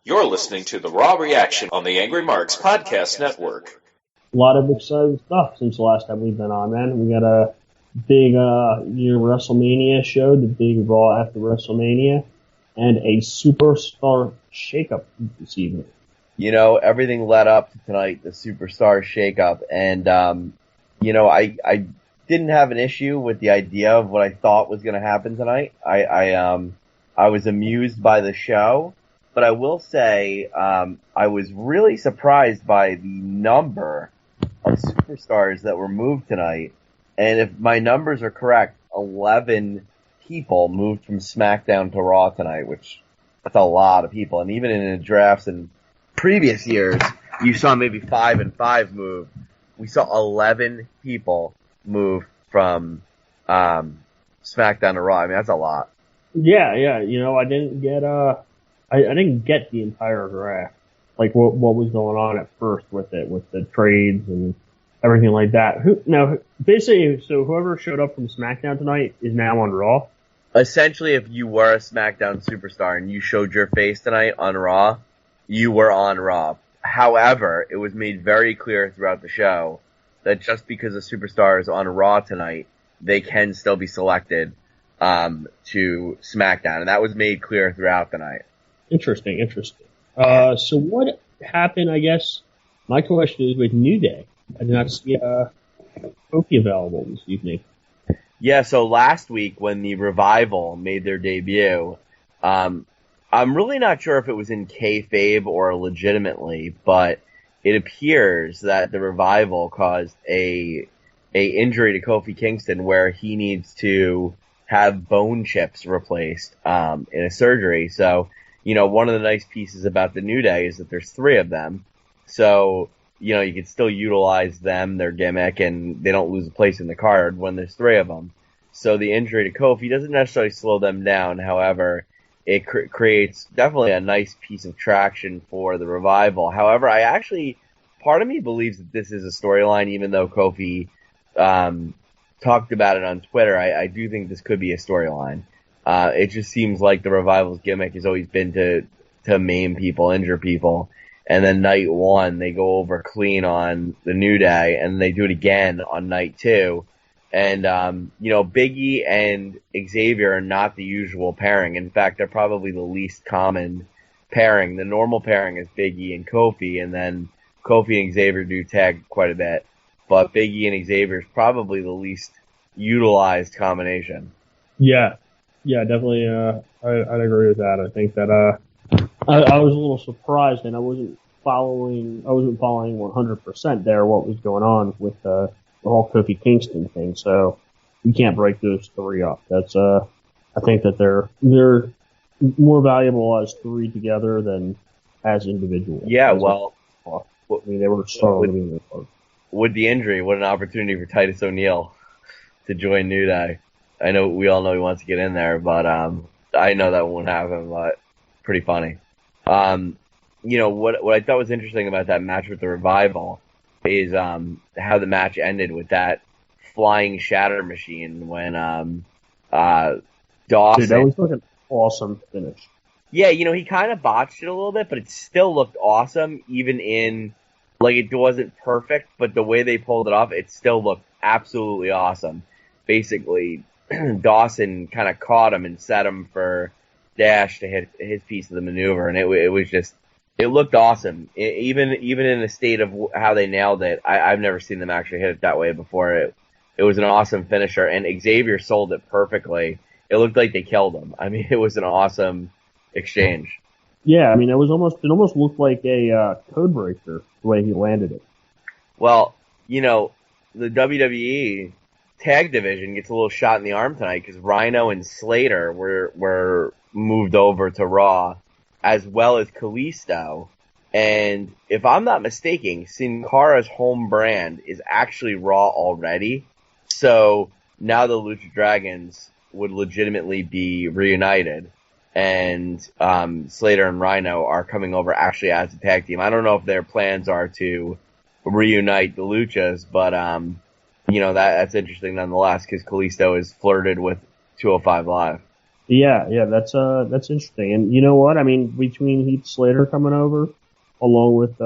You're listening to the Raw Reaction on the Angry Marks Podcast Network. A lot of exciting stuff since the last time we've been on, man. We got a big WrestleMania show, the big Raw after WrestleMania, and a Superstar Shakeup this evening. You know, everything led up to tonight, the Superstar Shakeup, and, I didn't have an issue with the idea of what I thought was going to happen tonight. I was amused by the show, but I will say, I was really surprised by the number of superstars that were moved tonight. And if my numbers are correct, 11 people moved from SmackDown to Raw tonight, which that's a lot of people. And even in the drafts in previous years, you saw maybe 5 and 5 move. We saw 11 people move from SmackDown to Raw. I mean, that's a lot. Yeah. You know, I didn't get I didn't get the entire draft, like what was going on at first with it, with the trades and everything like that. Basically, so whoever showed up from SmackDown tonight is now on Raw. Essentially, if you were a SmackDown superstar and you showed your face tonight on Raw, you were on Raw. However, it was made very clear throughout the show that just because a superstar is on Raw tonight, they can still be selected to SmackDown, and that was made clear throughout the night. Interesting. So what happened, I guess, my question is with New Day. I did not see Kofi available this evening. Yeah, so last week when the Revival made their debut, I'm really not sure if it was in kayfabe or legitimately, but it appears that the Revival caused a injury to Kofi Kingston where he needs to have bone chips replaced in a surgery. So, you know, one of the nice pieces about the New Day is that there's 3 of them. So, you know, you can still utilize them, their gimmick, and they don't lose a place in the card when there's 3 of them. So the injury to Kofi doesn't necessarily slow them down. However, it creates definitely a nice piece of traction for the Revival. However, part of me believes that this is a storyline, even though Kofi talked about it on Twitter. I do think this could be a storyline. It just seems like the Revival's gimmick has always been to maim people, injure people. And then night 1, they go over clean on the New Day, and they do it again on night 2. And, Big E and Xavier are not the usual pairing. In fact, they're probably the least common pairing. The normal pairing is Big E and Kofi, and then Kofi and Xavier do tag quite a bit. But Big E and Xavier is probably the least utilized combination. Yeah, definitely. I'd agree with that. I think that I was a little surprised, and I wasn't following 100% there what was going on with the whole Kofi Kingston thing. So you can't break those 3 up. That's I think that they're more valuable as 3 together than as individuals. Yeah, well, I mean, they were so with the injury, what an opportunity for Titus O'Neil to join New Day. I know we all know he wants to get in there, but I know that won't happen. But pretty funny. What I thought was interesting about that match with the Revival is how the match ended with that flying shatter machine when Dawson. Dude, that was like an awesome finish. Yeah, he kind of botched it a little bit, but it still looked awesome, even in, like, it wasn't perfect, but the way they pulled it off, it still looked absolutely awesome. Basically, Dawson kind of caught him and set him for Dash to hit his piece of the maneuver, and it looked awesome. Even in the state of how they nailed it, I've never seen them actually hit it that way before. It was an awesome finisher, and Xavier sold it perfectly. It looked like they killed him. I mean, it was an awesome exchange. Yeah, I mean, it almost looked like a code breaker the way he landed it. Well, the WWE tag division gets a little shot in the arm tonight because Rhino and Slater were moved over to Raw, as well as Kalisto. And if I'm not mistaken, Sin Cara's home brand is actually Raw already. So now the Lucha Dragons would legitimately be reunited. And Slater and Rhino are coming over actually as a tag team. I don't know if their plans are to reunite the Luchas, but that's interesting nonetheless because Kalisto is flirted with 205 Live. Yeah, that's interesting. And you know what? I mean, between Heath Slater coming over, along with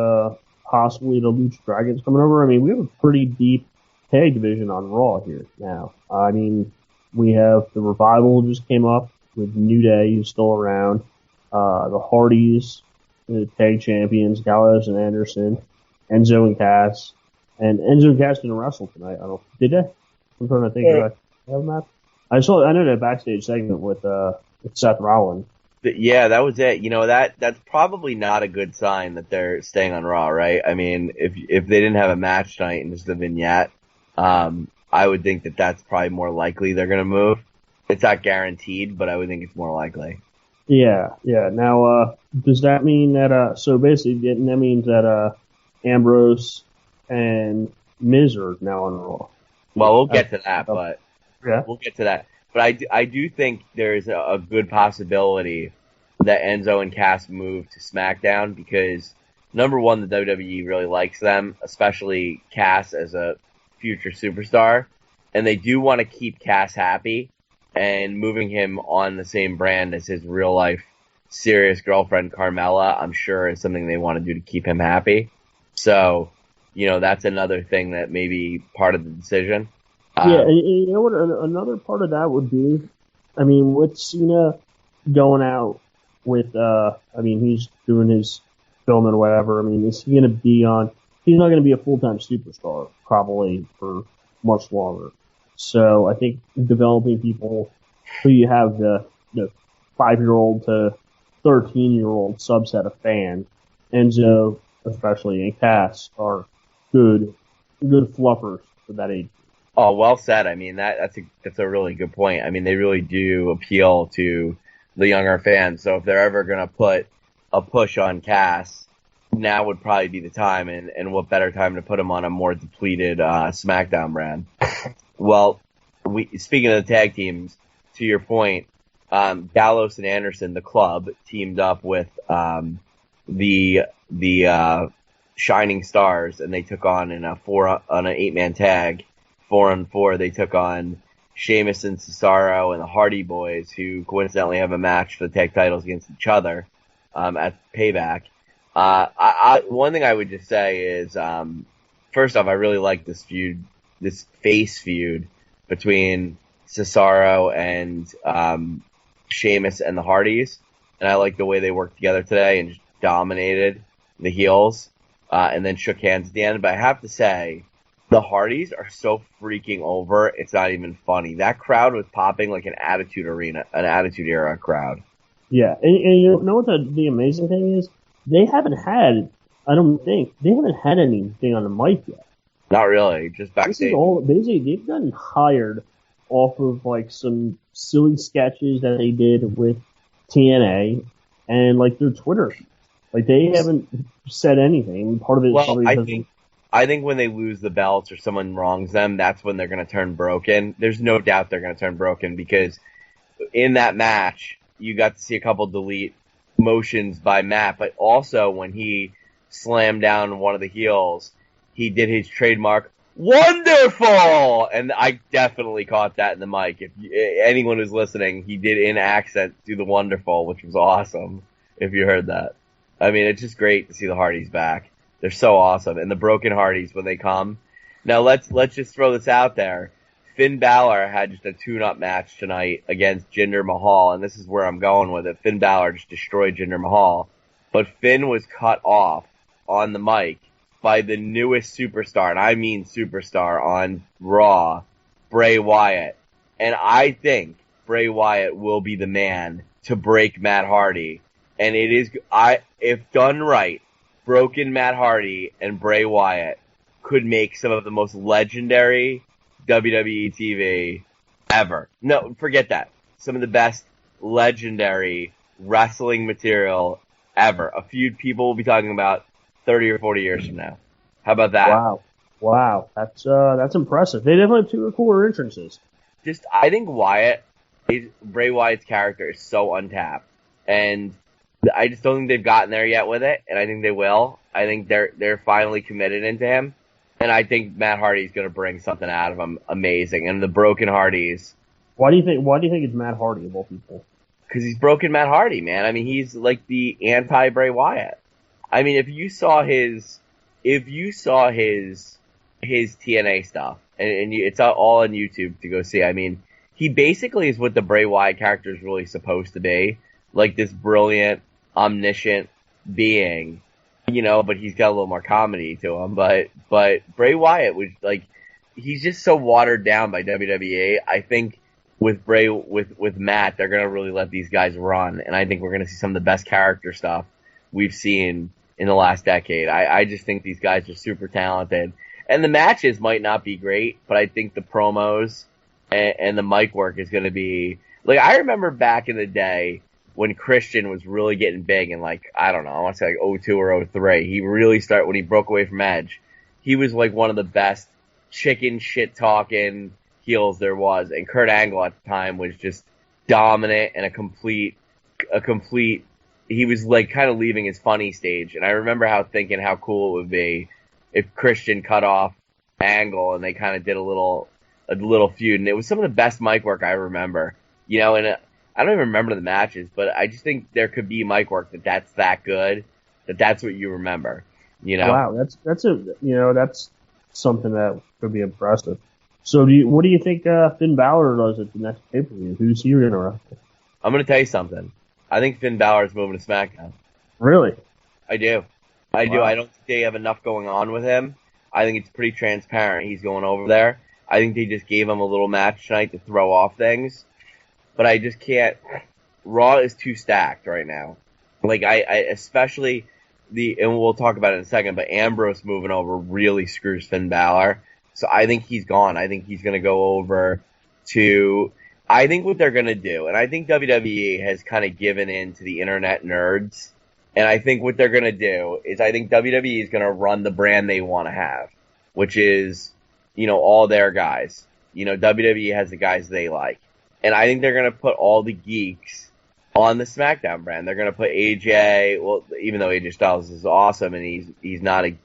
possibly the Lucha Dragons coming over, I mean, we have a pretty deep tag division on Raw here now. I mean, we have the Revival just came up with New Day, who's still around. The Hardys, the tag champions, Gallows and Anderson, Enzo and Cass, and Enzo and Cass didn't wrestle tonight. I don't did they? I'm trying to think. Yeah. Did I have that? I know that backstage segment with Seth Rollins. Yeah, that was it. You know, that's probably not a good sign that they're staying on Raw, right? I mean, if they didn't have a match tonight and just a vignette, I would think that that's probably more likely they're gonna move. It's not guaranteed, but I would think it's more likely. Yeah. Now, does that mean that so basically that means that Ambrose and Miz are now on Raw? Well, we'll get to that, but Yeah. we'll get to that. But I do think there's a good possibility that Enzo and Cass move to SmackDown because, number one, the WWE really likes them, especially Cass as a future superstar. And they do want to keep Cass happy, and moving him on the same brand as his real life serious girlfriend, Carmella, I'm sure is something they want to do to keep him happy. So, you know, that's another thing that may be part of the decision. Yeah, and you know what? Another part of that would be, I mean, with Cena going out with, I mean, he's doing his film and whatever. I mean, is he going to be on? He's not going to be a full-time superstar probably for much longer. So I think developing people who you have the 5-year-old to 13-year-old subset of fans, Enzo especially and Cass are good fluffers for that age. Oh, well said. I mean, that's a really good point. I mean, they really do appeal to the younger fans. So if they're ever going to put a push on Cass, now would probably be the time. And what better time to put him on a more depleted SmackDown brand? Well, speaking of the tag teams, to your point, Gallows and Anderson, the club, teamed up with the Shining Stars, and they took on an 8-man tag. 4-on-4, they took on Sheamus and Cesaro and the Hardy Boys, who coincidentally have a match for the tag titles against each other at Payback. One thing I would just say is, first off, I really like this feud, this face feud between Cesaro and Sheamus and the Hardys, and I like the way they worked together today and just dominated the heels, and then shook hands at the end. But I have to say, the Hardys are so freaking over, it's not even funny. That crowd was popping like an Attitude Era crowd. Yeah, and you know what the amazing thing is? They haven't had anything on the mic yet. Not really, just backstage. This is all, basically, they've gotten hired off of like some silly sketches that they did with TNA and like their Twitter. Like they haven't said anything. Part of it is probably I think when they lose the belts or someone wrongs them, that's when they're going to turn broken. There's no doubt they're going to turn broken because in that match, you got to see a couple delete motions by Matt, but also when he slammed down one of the heels, he did his trademark, wonderful! And I definitely caught that in the mic. If anyone who's listening, he did in accent do the wonderful, which was awesome, if you heard that. I mean, it's just great to see the Hardys back. They're so awesome. And the Broken Hardys when they come. Now let's just throw this out there. Finn Balor had just a tune-up match tonight against Jinder Mahal, and this is where I'm going with it. Finn Balor just destroyed Jinder Mahal. But Finn was cut off on the mic by the newest superstar, and I mean superstar on Raw, Bray Wyatt. And I think Bray Wyatt will be the man to break Matt Hardy. And it is, if done right, broken Matt Hardy and Bray Wyatt could make some of the most legendary WWE TV ever. No, forget that. Some of the best legendary wrestling material ever. A feud people will be talking about 30 or 40 years from now. How about that? Wow. That's impressive. They definitely have two cooler entrances. I think Bray Wyatt's character is so untapped. And I just don't think they've gotten there yet with it, and I think they will. I think they're finally committed into him, and I think Matt Hardy's going to bring something out of him amazing. And the Broken Hardys. Why do you think it's Matt Hardy of all people? Because he's broken Matt Hardy, man. I mean, he's like the anti-Bray Wyatt. I mean, if you saw his TNA stuff, and it's all on YouTube to go see. I mean, he basically is what the Bray Wyatt character is really supposed to be, like this brilliant, omniscient being, but he's got a little more comedy to him. But Bray Wyatt was like, he's just so watered down by WWE. I think with Matt, they're gonna really let these guys run, and I think we're gonna see some of the best character stuff we've seen in the last decade. I just think these guys are super talented, and the matches might not be great, but I think the promos and the mic work is gonna be like, I remember back in the day when Christian was really getting big, and like, I don't know, I want to say like 02 or 03. He really started when he broke away from Edge. He was like one of the best chicken shit talking heels there was, and Kurt Angle at the time was just dominant and a complete he was like kind of leaving his funny stage. And I remember thinking how cool it would be if Christian cut off Angle and they kind of did a little feud, and it was some of the best mic work I remember, and I don't even remember the matches, but I just think there could be mic work that's that good, that's what you remember, Wow, that's something that could be impressive. So what do you think Finn Balor does at the next pay-per-view? Who's he going to wrestle? I'm going to tell you something. I think Finn Balor is moving to SmackDown. Really? I do. I don't think they have enough going on with him. I think it's pretty transparent he's going over there. I think they just gave him a little match tonight to throw off things. But I just can't. Raw is too stacked right now. Like, I especially and we'll talk about it in a second, but Ambrose moving over really screws Finn Balor. So I think he's gone. I think he's going to go over to, I think what they're going to do, and I think WWE has kind of given in to the internet nerds, and I think what they're going to do is I think WWE is going to run the brand they want to have, which is, all their guys. WWE has the guys they like. And I think they're going to put all the geeks on the SmackDown brand. They're going to put AJ, well, even though AJ Styles is awesome and he's not a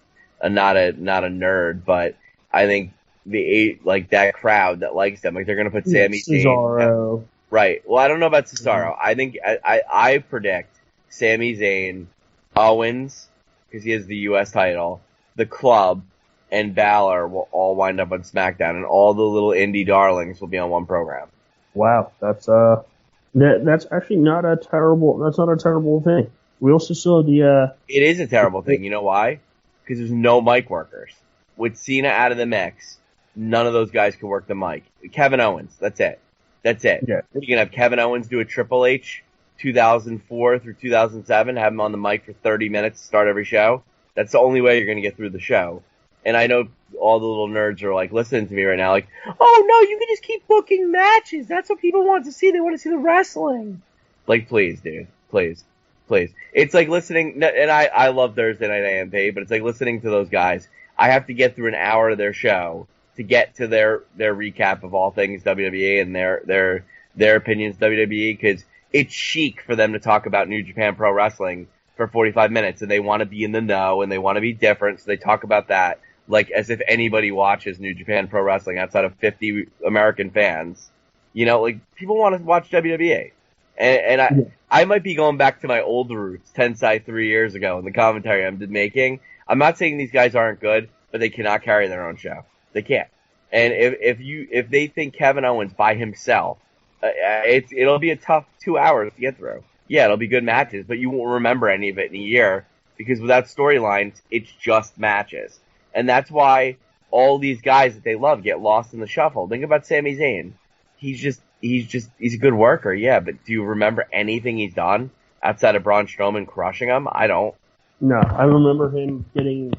nerd, but I think that crowd that likes them, like they're going to put Sami Zayn. Cesaro. Right. Well, I don't know about Cesaro. I think I predict Sami Zayn, Owens, because he has the U.S. title, the Club, and Balor will all wind up on SmackDown, and all the little indie darlings will be on one program. Wow, that's actually not a terrible thing. We also saw the It is a terrible thing. You know why? Because there's no mic workers. With Cena out of the mix, none of those guys can work the mic. Kevin Owens, that's it. Yeah. You can have Kevin Owens do a Triple H 2004 through 2007, have him on the mic for 30 minutes to start every show. That's the only way you're going to get through the show. And I know all the little nerds are like listening to me right now, like, oh no, you can just keep booking matches. That's what people want to see. They want to see the wrestling. Like, please, dude. Please. It's like listening, and I love Thursday Night AMP, but it's like listening to those guys. I have to get through an hour of their show to get to their recap of all things WWE and their opinions WWE, because it's chic for them to talk about New Japan Pro Wrestling for 45 minutes, and they want to be in the know, and they want to be different, so they talk about that. Like, as if anybody watches New Japan Pro Wrestling outside of 50 American fans. Like, people want to watch WWE. And I might be going back to my old roots, Tensai 3 years ago, in the commentary I'm making. I'm not saying these guys aren't good, but they cannot carry their own show. They can't. And if they think Kevin Owens by himself, it'll be a tough 2 hours to get through. Yeah, it'll be good matches, but you won't remember any of it in a year, because without storylines, it's just matches. And that's why all these guys that they love get lost in the shuffle. Think about Sami Zayn. He's a good worker, yeah, but do you remember anything he's done outside of Braun Strowman crushing him? I don't. No, I remember him getting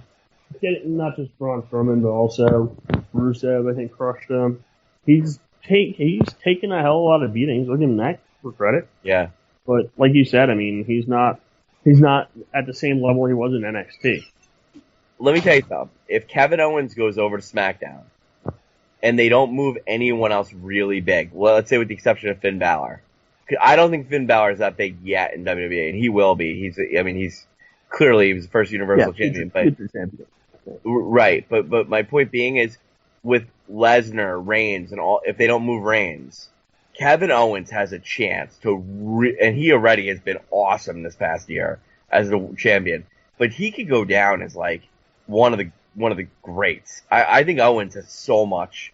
not just Braun Strowman, but also Rusev, I think, crushed him. He's taken a hell of a lot of beatings. Look at him that for credit. Yeah. But like you said, I mean, he's not at the same level he was in NXT. Let me tell you something. If Kevin Owens goes over to SmackDown and they don't move anyone else really big, well, let's say with the exception of Finn Balor, I don't think Finn Balor is that big yet in WWE, and he will be. He's clearly he was the first Universal Champion, right? But my point being is with Lesnar, Reigns, and all, if they don't move Reigns, Kevin Owens has a chance to, and he already has been awesome this past year as the champion, but he could go down as like one of the greats. I think Owens has so much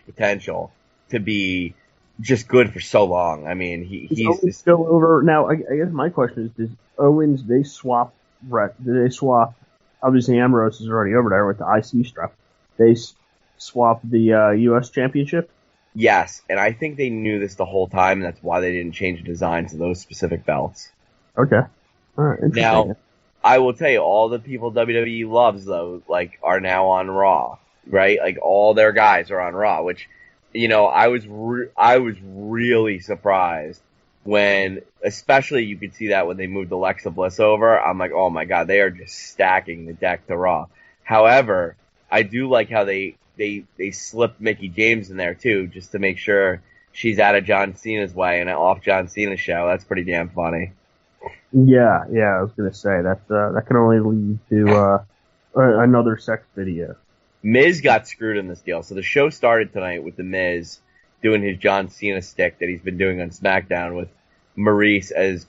potential to be just good for so long. I mean, he's still over now. I guess my question is: does Owens they swap? Do they swap? Obviously, Ambrose is already over there with the IC strap. They swap the U.S. Championship. Yes, and I think they knew this the whole time, and that's why they didn't change the designs of those specific belts. Okay, all right. Interesting. Now, I will tell you, all the people WWE loves though, like, are now on Raw, right? Like all their guys are on Raw, which, you know, I was really surprised when, especially you could see that when they moved Alexa Bliss over. I'm like, oh my god, they are just stacking the deck to Raw. However, I do like how they slipped Mickie James in there too, just to make sure she's out of John Cena's way and off John Cena's show. That's pretty damn funny. Yeah, I was gonna say that can only lead to another sex video. Miz got screwed in this deal. So the show started tonight with the Miz doing his John Cena stick that he's been doing on SmackDown with Maurice as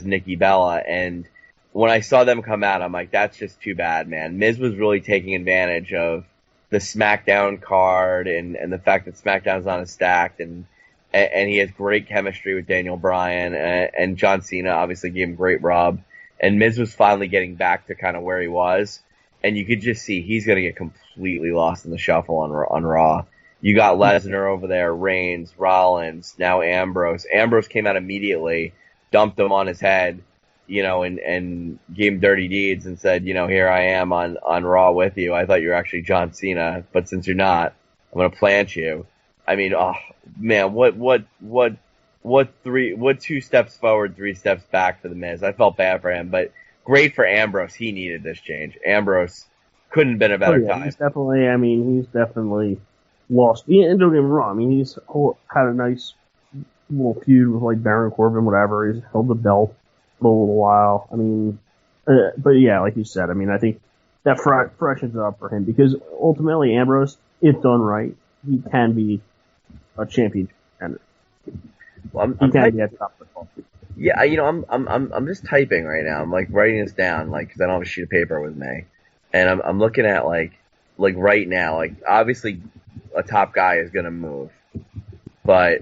Nikki Bella. And when I saw them come out, I'm like, that's just too bad, man. Miz was really taking advantage of the SmackDown card and the fact that SmackDown's not as stacked, and he has great chemistry with Daniel Bryan, and John Cena obviously gave him great rub, and Miz was finally getting back to kind of where he was, and you could just see he's going to get completely lost in the shuffle on Raw. You got Lesnar over there, Reigns, Rollins, now Ambrose. Ambrose came out immediately, dumped him on his head, you know, and gave him dirty deeds and said, you know, here I am on Raw with you. I thought you were actually John Cena, but since you're not, I'm going to plant you. I mean, oh man, what 2 steps forward, 3 steps back for the Miz. I felt bad for him, but great for Ambrose. He needed this change. Ambrose couldn't have been a better time. He's definitely lost. Yeah, and don't get me wrong. I mean, he's had a nice little feud with like Baron Corbin, whatever. He's held the belt for a little while. I mean, but yeah, like you said, I mean, I think that freshens it up for him because ultimately Ambrose, if done right, he can be a championship contender. Well, he can be at the top of the call. Yeah, you know, I'm just typing right now. I'm like writing this down, like, cause I don't have a sheet of paper with me, and I'm looking at like right now, like obviously a top guy is gonna move, but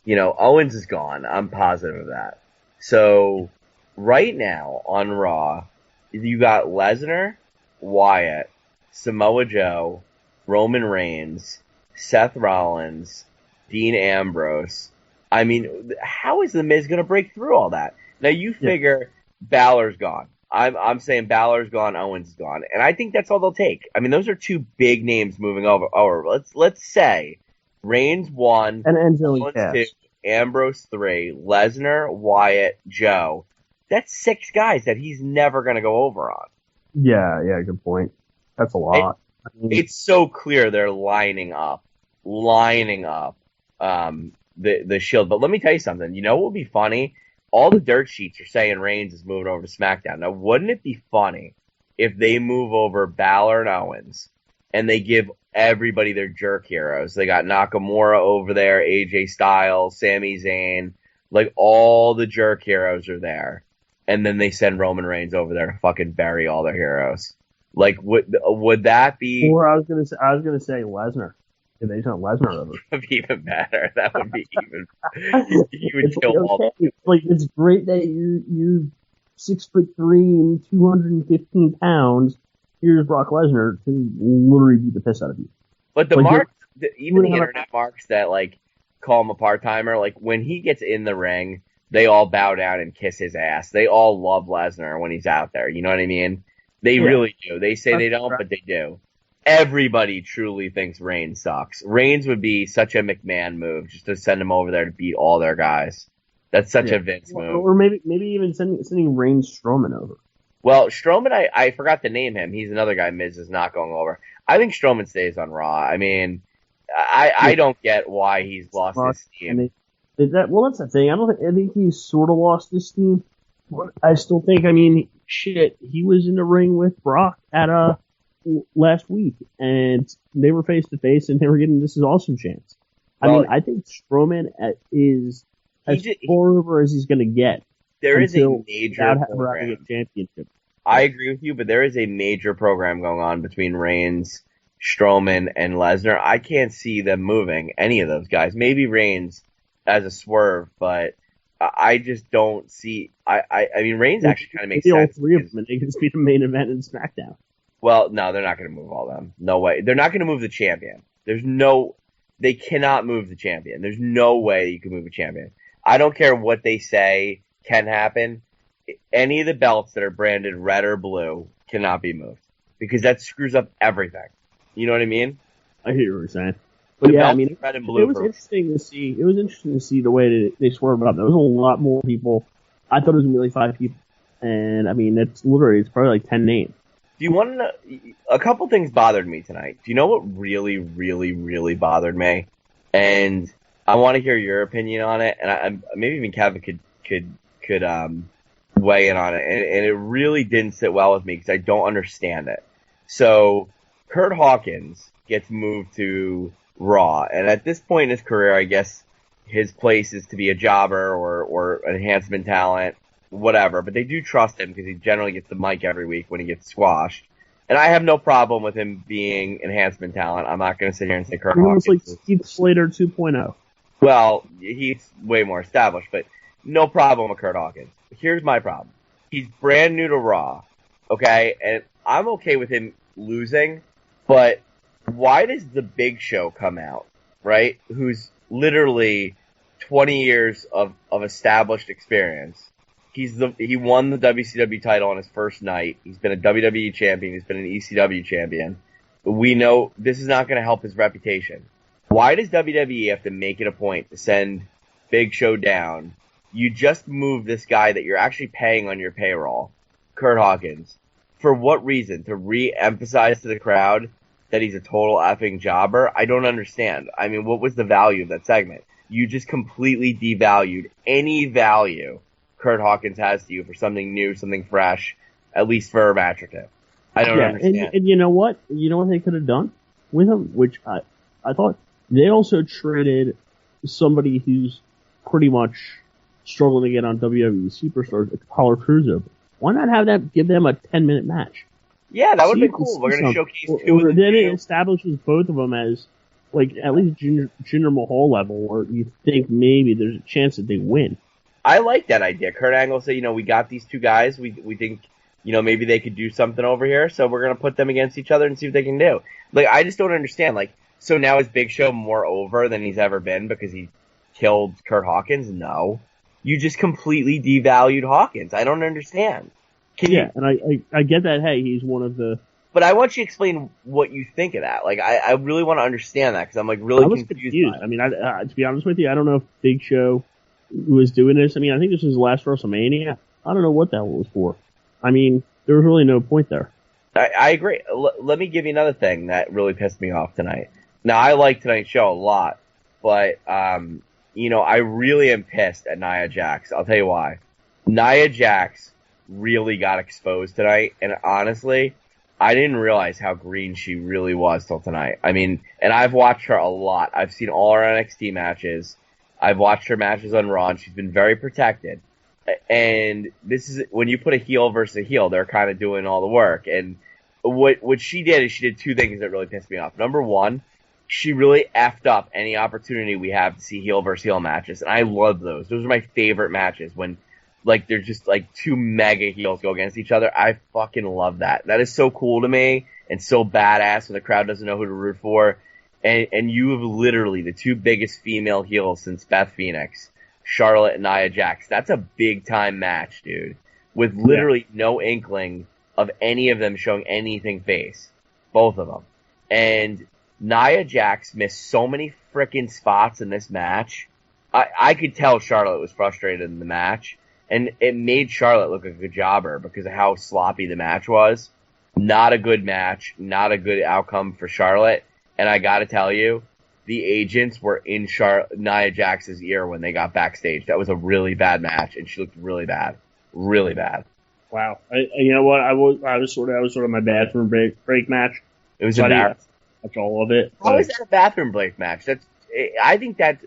you know, Owens is gone. I'm positive of that. So right now on Raw, you got Lesnar, Wyatt, Samoa Joe, Roman Reigns, Seth Rollins, Dean Ambrose. I mean, how is the Miz going to break through all that? Now you figure Balor's gone. I'm saying Balor's gone, Owens is gone, and I think that's all they'll take. I mean, those are 2 big names moving over. Let's say Reigns 1, and Owens 2, Ambrose 3, Lesnar, Wyatt, Joe. That's 6 guys that he's never going to go over on. Yeah, good point. That's a lot. It's so clear they're lining up the Shield. But let me tell you something. You know what would be funny? All the dirt sheets are saying Reigns is moving over to SmackDown. Now, wouldn't it be funny if they move over Balor and Owens and they give everybody their jerk heroes? They got Nakamura over there, AJ Styles, Sami Zayn, like all the jerk heroes are there. And then they send Roman Reigns over there to fucking bury all their heroes. Like, would that be? Or I was gonna say Lesnar. If they sent Lesnar over, that would be even better. That would be even. You would kill all. Like, it's great that you're 6'3" and 215 pounds. Here's Brock Lesnar to literally beat the piss out of you. But the marks, even the internet marks that like call him a part timer, like when he gets in the ring, they all bow down and kiss his ass. They all love Lesnar when he's out there. You know what I mean? They really do. They say they don't, but they do. Everybody truly thinks Reigns sucks. Reigns would be such a McMahon move just to send him over there to beat all their guys. That's such a Vince move. Or maybe even sending Reigns Strowman over. Well, Strowman, I forgot to name him. He's another guy Miz is not going over. I think Strowman stays on Raw. I mean, I don't get why he's lost his steam. That's the thing. I think he's sort of lost his steam. I still think, I mean, shit, he was in the ring with Brock at last week, and they were face to face, and they were getting this is awesome chance. I mean, I think Strowman is as far over as he's going to get. There is a major without having a championship. I agree with you, but there is a major program going on between Reigns, Strowman, and Lesnar. I can't see them moving any of those guys. Maybe Reigns as a swerve, but I just don't see. I mean, Reigns actually kind of makes sense. All three of them, and they can just be the main event in SmackDown. Well, no, they're not going to move all of them. No way. They're not going to move the champion. They cannot move the champion. There's no way you can move a champion. I don't care what they say can happen. Any of the belts that are branded red or blue cannot be moved because that screws up everything. You know what I mean? I hear what you're saying. But yeah, I mean, it was interesting to see. It was interesting to see the way that they swerved up. There was a lot more people. I thought it was going to be like 5 people. And I mean, it's probably like 10 names. Do you want to know? A couple things bothered me tonight. Do you know what really, really, really bothered me? And I want to hear your opinion on it. And maybe even Kevin could weigh in on it. And it really didn't sit well with me because I don't understand it. So Kurt Hawkins gets moved to Raw. And at this point in his career, I guess his place is to be a jobber or enhancement talent. Whatever, but they do trust him because he generally gets the mic every week when he gets squashed. And I have no problem with him being enhancement talent. I'm not going to sit here and say Kurt Hawkins. Almost like Keith Slater 2.0. Well, he's way more established, but no problem with Kurt Hawkins. Here's my problem. He's brand new to Raw, okay? And I'm okay with him losing, but why does the Big Show come out, right? Who's literally 20 years of established experience. He won the WCW title on his first night. He's been a WWE champion. He's been an ECW champion. We know this is not going to help his reputation. Why does WWE have to make it a point to send Big Show down? You just move this guy that you're actually paying on your payroll, Kurt Hawkins. For what reason? To re-emphasize to the crowd that he's a total effing jobber? I don't understand. I mean, what was the value of that segment? You just completely devalued any value Kurt Hawkins has to you for something new, something fresh, at least for a match or two. I don't understand. And you know what? You know what they could have done with him? Which I thought they also traded somebody who's pretty much struggling to get on WWE Superstars, Apollo Crews over. Why not have that? Give them a 10-minute match. Yeah, that would be cool. We're going to showcase two of them. Then it establishes both of them as like at least Jinder Mahal level, or you think maybe there's a chance that they win. I like that idea. Kurt Angle said, we got these two guys. We think, maybe they could do something over here. So we're going to put them against each other and see what they can do. Like, I just don't understand. Like, so now is Big Show more over than he's ever been because he killed Kurt Hawkins? No. You just completely devalued Hawkins. I don't understand. And I get that, hey, he's one of the... But I want you to explain what you think of that. Like, I really want to understand that because I'm, like, really confused. I mean, to be honest with you, I don't know if Big Show was doing this. I mean, I think this was his last WrestleMania. I don't know what that was for. I mean, there was really no point there. I agree. Let me give you another thing that really pissed me off tonight. Now, I like tonight's show a lot, but, I really am pissed at Nia Jax. I'll tell you why. Nia Jax really got exposed tonight, and honestly, I didn't realize how green she really was till tonight. I mean, and I've watched her a lot. I've seen all her NXT matches. I've watched her matches on Raw, and she's been very protected. And this is when you put a heel versus a heel, they're kind of doing all the work. And what she did is she did two things that really pissed me off. Number one, she really effed up any opportunity we have to see heel versus heel matches, and I love those. Those are my favorite matches when, like, they're just like two mega heels go against each other. I fucking love that. That is so cool to me and so badass when the crowd doesn't know who to root for. And you have literally the two biggest female heels since Beth Phoenix, Charlotte and Nia Jax. That's a big time match, dude. With literally no inkling of any of them showing anything face. Both of them. And Nia Jax missed so many frickin' spots in this match. I could tell Charlotte was frustrated in the match. And it made Charlotte look like a jobber because of how sloppy the match was. Not a good match. Not a good outcome for Charlotte. And I gotta tell you, the agents were in Nia Jax's ear when they got backstage. That was a really bad match, and she looked really bad. Really bad. Wow. You know what? I was sort of my bathroom break match. It was embarrassing. That's all of it. How is that a bathroom break match? I think that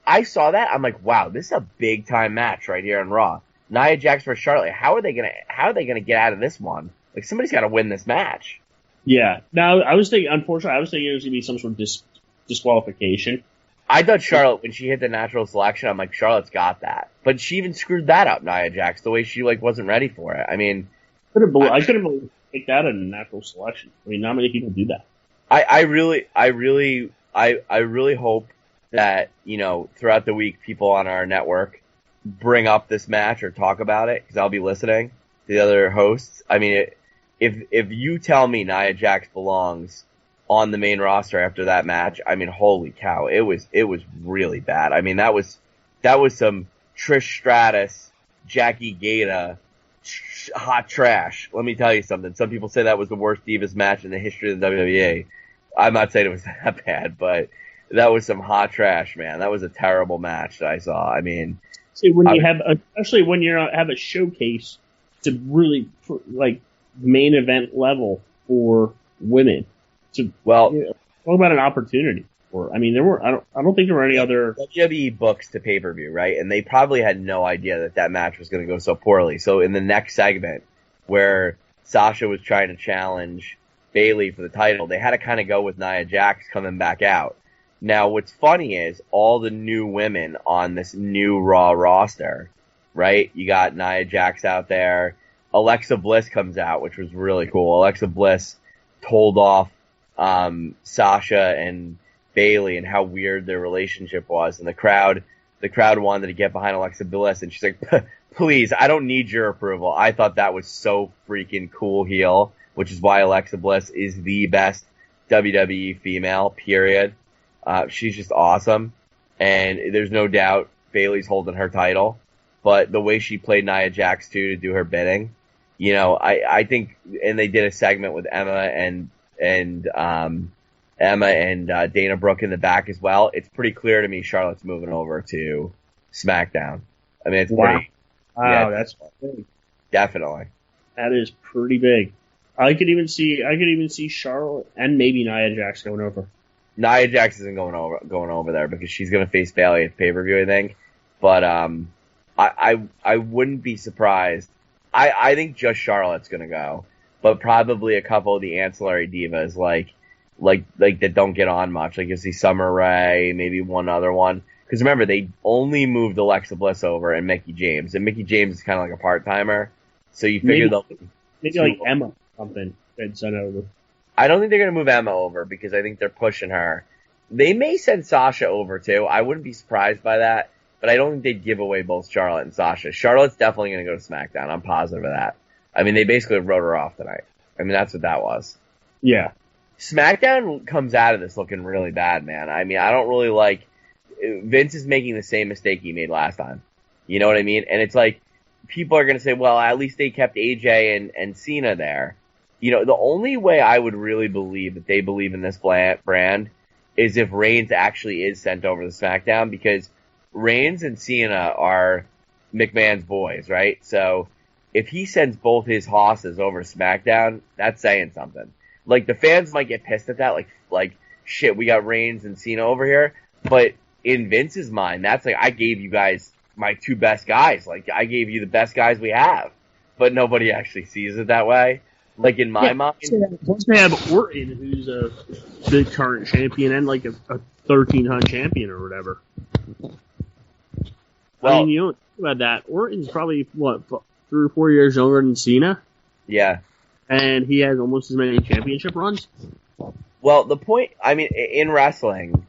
I saw that. I'm like, wow, this is a big time match right here on Raw. Nia Jax versus Charlotte. How are they gonna get out of this one? Like, somebody's got to win this match. Yeah. Now, I was thinking, unfortunately, it was going to be some sort of disqualification. I thought Charlotte, when she hit the natural selection, I'm like, Charlotte's got that. But she even screwed that up, Nia Jax, the way she, like, wasn't ready for it. I mean... I couldn't believe take that in a natural selection. I mean, not many people do that. I really hope that, you know, throughout the week, people on our network bring up this match or talk about it, because I'll be listening to the other hosts. I mean, if you tell me Nia Jax belongs on the main roster after that match, I mean, holy cow, it was really bad. I mean, that was some Trish Stratus, Jackie Gata, hot trash. Let me tell you something. Some people say that was the worst Divas match in the history of the WWE. I'm not saying it was that bad, but that was some hot trash, man. That was a terrible match that I saw. I mean, see, when you have, especially when you have a showcase to really like main event level for women. So, well, you know, talk about an opportunity. I mean, I don't think there were any other WWE books to pay-per-view, right? And they probably had no idea that match was going to go so poorly. So in the next segment, where Sasha was trying to challenge Bayley for the title, they had to kind of go with Nia Jax coming back out. Now, what's funny is all the new women on this new Raw roster, right? You got Nia Jax out there. Alexa Bliss comes out, which was really cool. Alexa Bliss told off Sasha and Bayley and how weird their relationship was, and the crowd wanted to get behind Alexa Bliss, and she's like, please, I don't need your approval. I thought that was so freaking cool heel, which is why Alexa Bliss is the best WWE female, period. She's just awesome, and there's no doubt Bayley's holding her title, but the way she played Nia Jax too to do her bidding, you know, I think, and they did a segment with Emma and Dana Brooke in the back as well. It's pretty clear to me Charlotte's moving over to SmackDown. I mean, it's pretty. Wow, yeah, that's big. Definitely. That is pretty big. I could even see Charlotte and maybe Nia Jax going over. Nia Jax isn't going over there because she's going to face Bayley at pay-per-view, I think. But I wouldn't be surprised. I think just Charlotte's going to go, but probably a couple of the ancillary divas like that don't get on much. Like, you'll see Summer Rae, maybe one other one. Because remember, they only moved Alexa Bliss over and Mickie James. And Mickie James is kind of like a part-timer. So you figure maybe like Emma or something they'd send over. I don't think they're going to move Emma over because I think they're pushing her. They may send Sasha over too. I wouldn't be surprised by that. But I don't think they'd give away both Charlotte and Sasha. Charlotte's definitely going to go to SmackDown. I'm positive of that. I mean, they basically wrote her off tonight. I mean, that's what that was. Yeah. SmackDown comes out of this looking really bad, man. I mean, I don't really like... Vince is making the same mistake he made last time. You know what I mean? And it's like, people are going to say, well, at least they kept AJ and Cena there. You know, the only way I would really believe that they believe in this brand is if Reigns actually is sent over to SmackDown, because Reigns and Cena are McMahon's boys, right? So if he sends both his hosses over to SmackDown, that's saying something. Like, the fans might get pissed at that, like shit, we got Reigns and Cena over here, but in Vince's mind, that's like, I gave you guys my two best guys. Like, I gave you the best guys we have, but nobody actually sees it that way. Like, in my mind, once they have Orton, who's the current champion and like a 13-hunt champion or whatever. Well, I mean, you don't think about that. Orton's probably, 3 or 4 years younger than Cena? Yeah. And he has almost as many championship runs? Well, the point, I mean, in wrestling,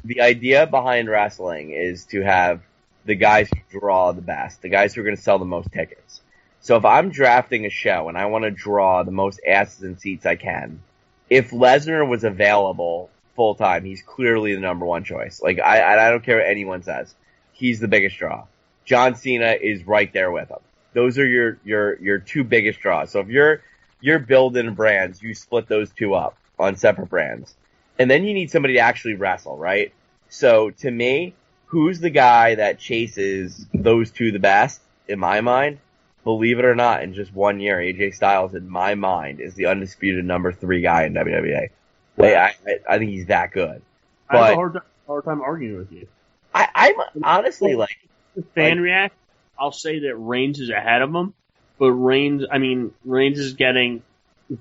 the idea behind wrestling is to have the guys who draw the best, the guys who are going to sell the most tickets. So if I'm drafting a show and I want to draw the most asses and seats I can, if Lesnar was available full time, he's clearly the number one choice. Like, I don't care what anyone says. He's the biggest draw. John Cena is right there with him. Those are your two biggest draws. So if you're building brands, you split those two up on separate brands. And then you need somebody to actually wrestle, right? So to me, who's the guy that chases those two the best, in my mind? Believe it or not, in just 1 year, AJ Styles, in my mind, is the undisputed number 3 guy in WWE. I think he's that good. But hard time arguing with you. I'm honestly like Fan react. I'll say that Reigns is ahead of him, but Reigns is getting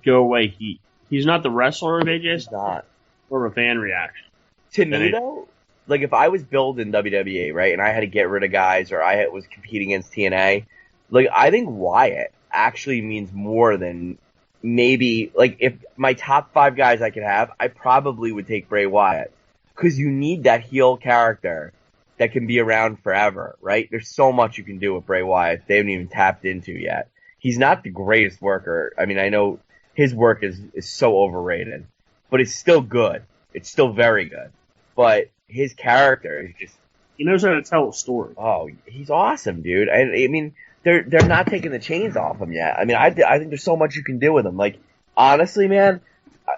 go away heat. He's not the wrestler of AJ he's not. or a fan reaction. To me though, like if I was building WWE, right, and I had to get rid of guys or I was competing against TNA, like I think Wyatt actually means more than maybe, like if my top 5 guys I could have, I probably would take Bray Wyatt. Cause you need that heel character that can be around forever, right? There's so much you can do with Bray Wyatt they haven't even tapped into yet. He's not the greatest worker. I mean, I know his work is so overrated, but it's still good. It's still very good. But his character is just... He knows how to tell a story. Oh, he's awesome, dude. I mean, they're not taking the chains off him yet. I mean, I think there's so much you can do with him. Like, honestly, man,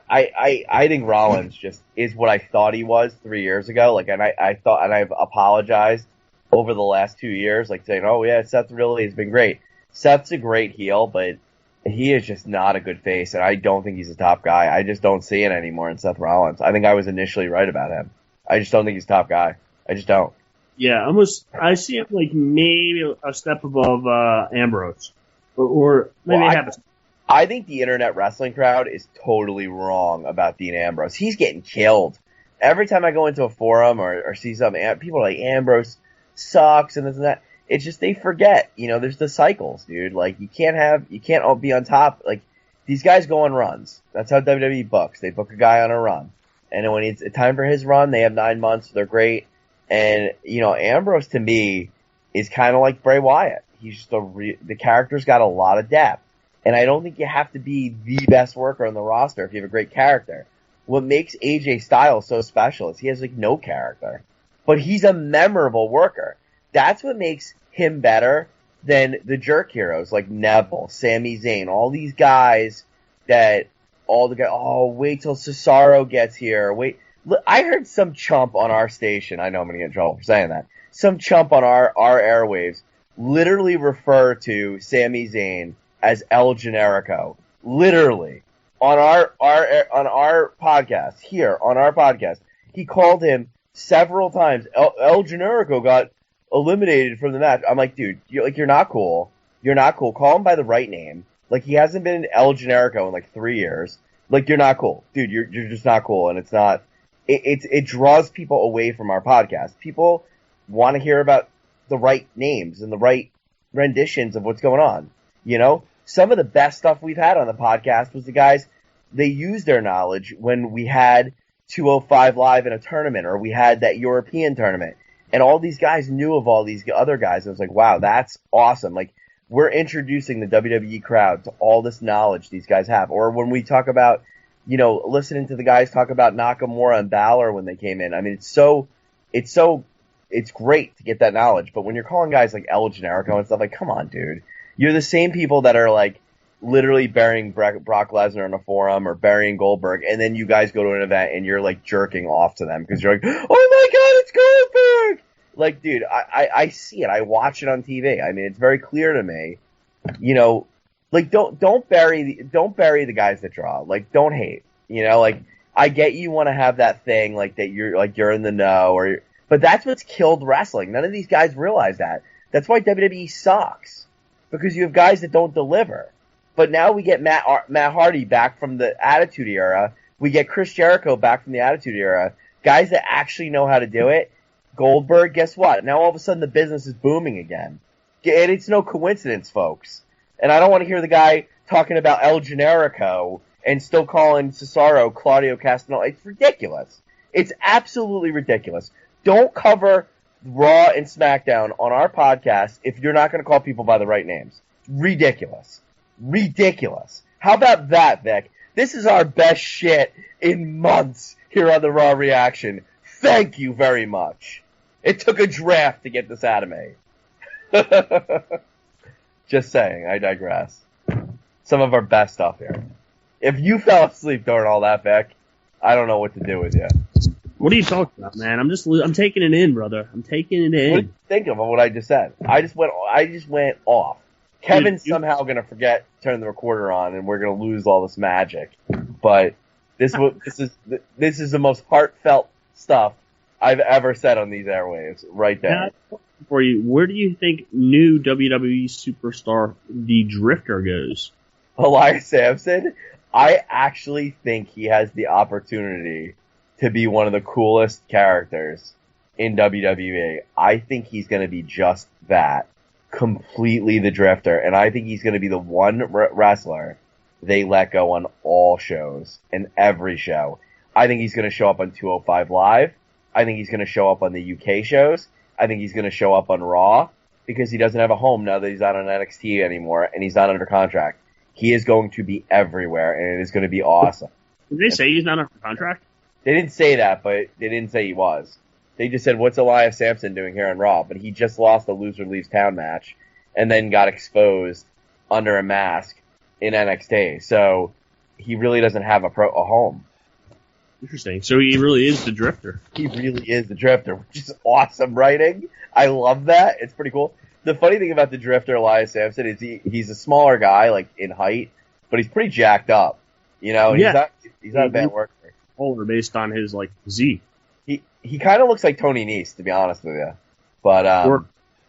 I think Rollins just is what I thought he was 3 years ago. Like, and I've apologized over the last 2 years, like saying, oh yeah, Seth really has been great. Seth's a great heel, but he is just not a good face, and I don't think he's a top guy. I just don't see it anymore in Seth Rollins. I think I was initially right about him. I just don't think he's top guy. I just don't. Yeah, I see him like maybe a step above Ambrose, or maybe I think the internet wrestling crowd is totally wrong about Dean Ambrose. He's getting killed. Every time I go into a forum or see something, people are like, Ambrose sucks and this and that. It's just they forget, there's the cycles, dude. Like, you can't all be on top. Like, these guys go on runs. That's how WWE books. They book a guy on a run. And then when it's time for his run, they have 9 months. They're great. And, Ambrose to me is kind of like Bray Wyatt. He's just the character's got a lot of depth. And I don't think you have to be the best worker on the roster if you have a great character. What makes AJ Styles so special is he has like no character, but he's a memorable worker. That's what makes him better than the jerk heroes like Neville, Sami Zayn, all these guys that wait till Cesaro gets here. Wait, look, I heard some chump on our station. I know I'm going to get in trouble for saying that. Some chump on our airwaves literally refer to Sami Zayn as El Generico. Literally. On our podcast, here, on our podcast, he called him several times. El Generico got eliminated from the match. I'm like, dude, you're not cool. You're not cool. Call him by the right name. Like, he hasn't been El Generico in like 3 years. Like, you're not cool. Dude, you're just not cool. And it's not, it draws people away from our podcast. People want to hear about the right names and the right renditions of what's going on. Some of the best stuff we've had on the podcast was the guys, they used their knowledge when we had 205 Live in a tournament, or we had that European tournament. And all these guys knew of all these other guys. And it was like, wow, that's awesome. Like, we're introducing the WWE crowd to all this knowledge these guys have. Or when we talk about, listening to the guys talk about Nakamura and Balor when they came in. I mean, it's great to get that knowledge. But when you're calling guys like El Generico and stuff, like, come on, dude. You're the same people that are like literally burying Brock Lesnar in a forum or burying Goldberg, and then you guys go to an event and you're like jerking off to them because you're like, oh my god, it's Goldberg! Like, dude, I see it. I watch it on TV. I mean, it's very clear to me. Like, don't bury the guys that draw. Like, don't hate. Like, I get you want to have that thing like that you're in the know, but that's what's killed wrestling. None of these guys realize that. That's why WWE sucks. Because you have guys that don't deliver. But now we get Matt Hardy back from the Attitude Era. We get Chris Jericho back from the Attitude Era. Guys that actually know how to do it. Goldberg, guess what? Now all of a sudden the business is booming again. And it's no coincidence, folks. And I don't want to hear the guy talking about El Generico and still calling Cesaro Claudio Castagnoli. It's ridiculous. It's absolutely ridiculous. Don't cover Raw and SmackDown on our podcast if you're not going to call people by the right names. Ridiculous. Ridiculous. How about that, Vic? This is our best shit in months here on the Raw Reaction. Thank you very much. It took a draft to get this out of me. Just saying, I digress. Some of our best stuff here. If you fell asleep during all that, Vic, I don't know what to do with you. What are you talking about, man? I'm taking it in, brother. I'm taking it in. What do you think of what I just said? I just went off. Kevin's somehow going to forget to turn the recorder on, and we're going to lose all this magic. But this is the most heartfelt stuff I've ever said on these airwaves. Right there. Now, for you, where do you think new WWE superstar The Drifter goes? Elias Sampson, I actually think he has the opportunity to be one of the coolest characters in WWE. I think he's going to be just that. Completely the Drifter. And I think he's going to be the one wrestler they let go on all shows and every show. I think he's going to show up on 205 Live. I think he's going to show up on the UK shows. I think he's going to show up on Raw because he doesn't have a home now that he's not on NXT anymore and he's not under contract. He is going to be everywhere and it is going to be awesome. Did they say he's not under contract? They didn't say that, but they didn't say he was. They just said, what's Elias Sampson doing here on Raw? But he just lost a loser leaves town match and then got exposed under a mask in NXT. So he really doesn't have a home. Interesting. So he really is the Drifter. He really is the Drifter, which is awesome writing. I love that. It's pretty cool. The funny thing about the Drifter, Elias Sampson, is he's a smaller guy, like in height, but he's pretty jacked up. You know, yeah. He's not a bad worker. Older based on his like physique. He kind of looks like Tony Nese, to be honest with you. But or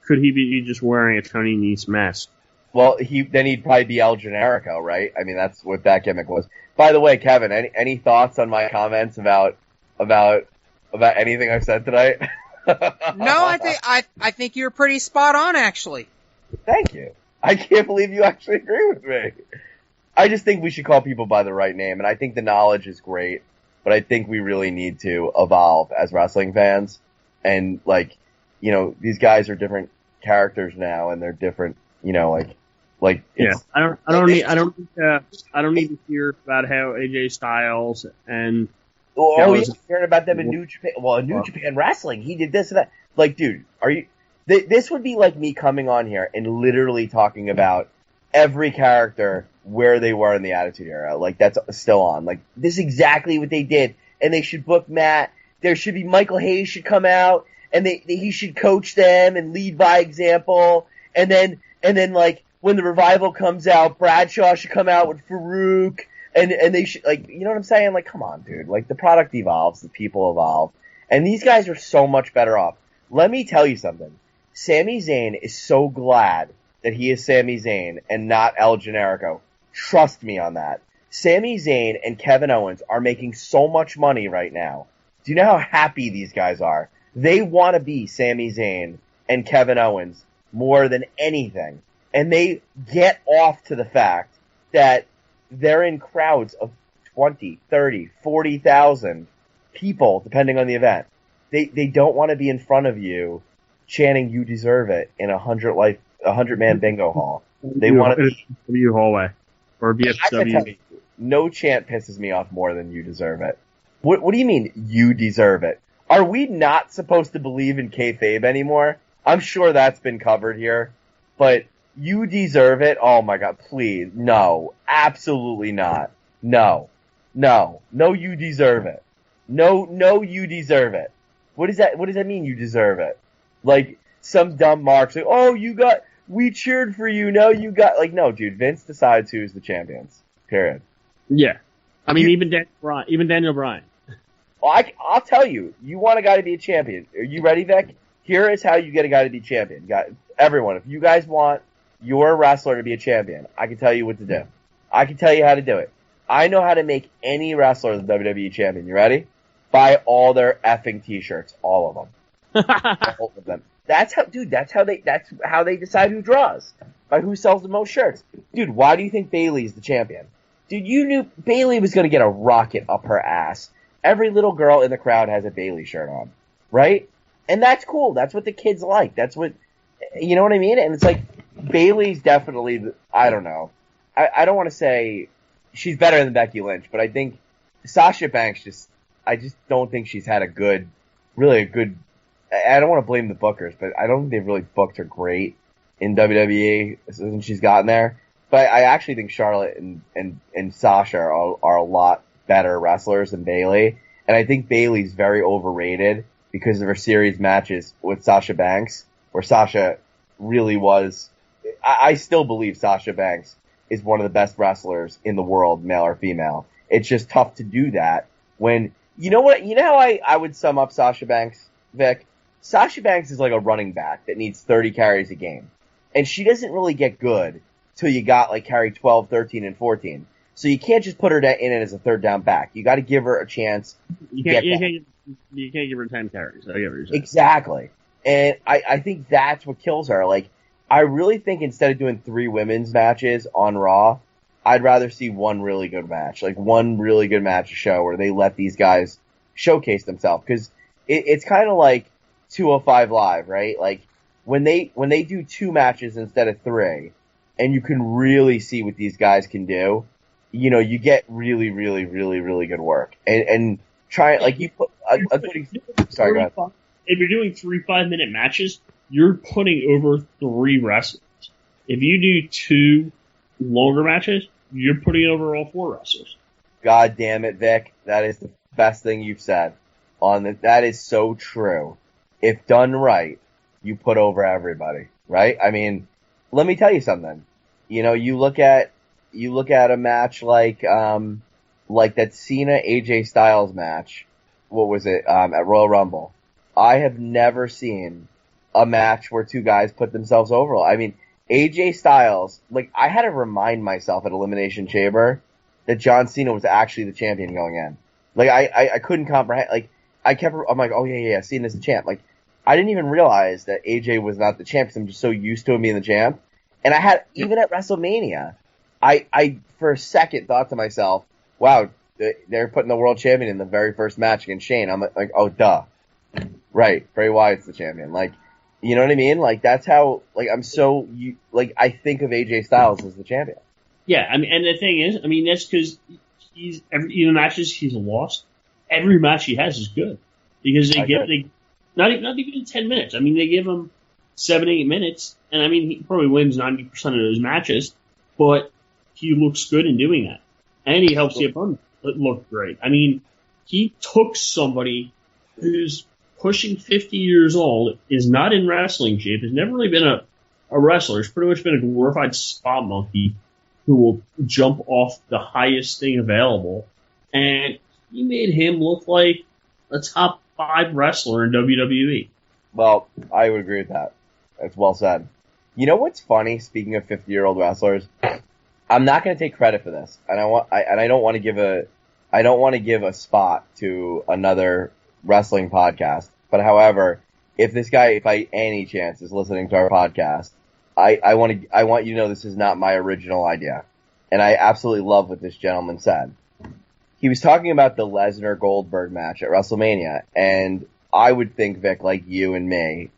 could he be just wearing a Tony Nese mask? Well, then he'd probably be El Generico, right? I mean, that's what that gimmick was. By the way, Kevin, any thoughts on my comments about anything I've said tonight? No, I think you're pretty spot on, actually. Thank you. I can't believe you actually agree with me. I just think we should call people by the right name, and I think the knowledge is great, but I think we really need to evolve as wrestling fans. And like, you know, these guys are different characters now, and they're different. You know, like yeah. I don't need to hear about how AJ Styles and yeah, hearing about them in New Japan. Well, in New Japan Wrestling, he did this and that. Like, dude, are you? This would be like me coming on here and literally talking about every character where they were in the Attitude Era. Like, that's still on. Like, this is exactly what they did, and they should book Matt. There should be Michael Hayes should come out, and he should coach them and lead by example, and then like when the Revival comes out, Bradshaw should come out with Farouk, and they should, like, you know what I'm saying? Like, come on, dude. Like, the product evolves, the people evolve, and these guys are so much better off. Let me tell you something. Sami Zayn is so glad that he is Sami Zayn and not El Generico. Trust me on that. Sami Zayn and Kevin Owens are making so much money right now. Do you know how happy these guys are? They want to be Sami Zayn and Kevin Owens more than anything. And they get off to the fact that they're in crowds of 20, 30, 40,000 people, depending on the event. They don't want to be in front of you chanting "You deserve it" in a 100-man bingo hall. They want to be hallway or BFW. No chant pisses me off more than "You deserve it." What do you mean "You deserve it"? Are we not supposed to believe in kayfabe anymore? I'm sure that's been covered here, but "You deserve it." Oh my God! Please, no, absolutely not. No, you deserve it. No, you deserve it. What does that mean? You deserve it? Like some dumb marks. Like, oh, we cheered for you. No, you got, like, no, dude. Vince decides who's the champions. Period. Yeah, I mean, even Daniel Bryan. Well, I'll tell you. You want a guy to be a champion. Are you ready, Vic? Here is how you get a guy to be champion. Everyone, if you guys want your wrestler to be a champion, I can tell you what to do. I can tell you how to do it. I know how to make any wrestler the WWE champion. You ready? Buy all their effing t-shirts, all of them. All of them. That's how they decide who draws. By who sells the most shirts. Dude, why do you think Bayley's the champion? Dude, you knew Bayley was gonna get a rocket up her ass. Every little girl in the crowd has a Bayley shirt on. Right? And that's cool. That's what the kids like. That's what, you know what I mean? And it's like, Bayley's definitely, I don't know. I don't want to say she's better than Becky Lynch, but I think Sasha Banks I just don't think she's had I don't want to blame the bookers, but I don't think they've really booked her great in WWE since she's gotten there. But I actually think Charlotte and Sasha are a lot better wrestlers than Bayley. And I think Bayley's very overrated because of her series matches with Sasha Banks, where Sasha really was, I still believe Sasha Banks is one of the best wrestlers in the world, male or female. It's just tough to do that when You know what? You know how I would sum up Sasha Banks, Vic? Sasha Banks is like a running back that needs 30 carries a game. And she doesn't really get good till you got like carry 12, 13, and 14. So you can't just put her in it as a third down back. You got to give her a chance. You can't give her 10 carries. I get what you're saying. Exactly. And I think that's what kills her. Like, I really think instead of doing 3 women's matches on Raw, I'd rather see one really good match. Like, one really good match show where they let these guys showcase themselves. Because it's kind of like 205 Live, right? Like, when they do 2 matches instead of 3, and you can really see what these guys can do, you know, you get really, really, really, really good work. And try, like, you put sorry, go ahead. If you're doing 3 5-minute matches, you're putting over 3 wrestlers. If you do 2 longer matches, you're putting over all 4 wrestlers. God damn it, Vic. That is the best thing you've said. That is so true. If done right, you put over everybody, right? I mean, let me tell you something. You know, you look at a match like that Cena AJ Styles match. What was it? At Royal Rumble. I have never seen a match where 2 guys put themselves over. I mean, AJ Styles, like, I had to remind myself at Elimination Chamber that John Cena was actually the champion going in. Like, I couldn't comprehend, like, I'm like, oh yeah, Cena's the champ. Like, I didn't even realize that AJ was not the champ because I'm just so used to him being the champ. And I had, even at WrestleMania, I for a second thought to myself, wow, they're putting the world champion in the very first match against Shane. I'm like, oh, duh. Right, Bray Wyatt's the champion. Like, you know what I mean? Like, that's how, like, I think of AJ Styles as the champion. Yeah, I mean, and the thing is, I mean, that's because the matches he's lost, every match he has is good. Because not even 10 minutes. I mean, they give him 7, 8 minutes, and I mean, he probably wins 90% of those matches, but he looks good in doing that. And he helps the opponent look great. I mean, he took somebody who's pushing 50 years old, is not in wrestling shape, has never really been a wrestler, has pretty much been a glorified spot monkey who will jump off the highest thing available, and he made him look like a top 5 wrestler in WWE. Well, I would agree with that. That's well said. You know what's funny, speaking of 50-year-old wrestlers? I'm not going to take credit for this, and I don't want to give a spot to another wrestling podcast. But however, if this guy, if by any chance is listening to our podcast, I want you to know this is not my original idea. And I absolutely love what this gentleman said. He was talking about the Lesnar-Goldberg match at WrestleMania, and I would think, Vic, like you and me,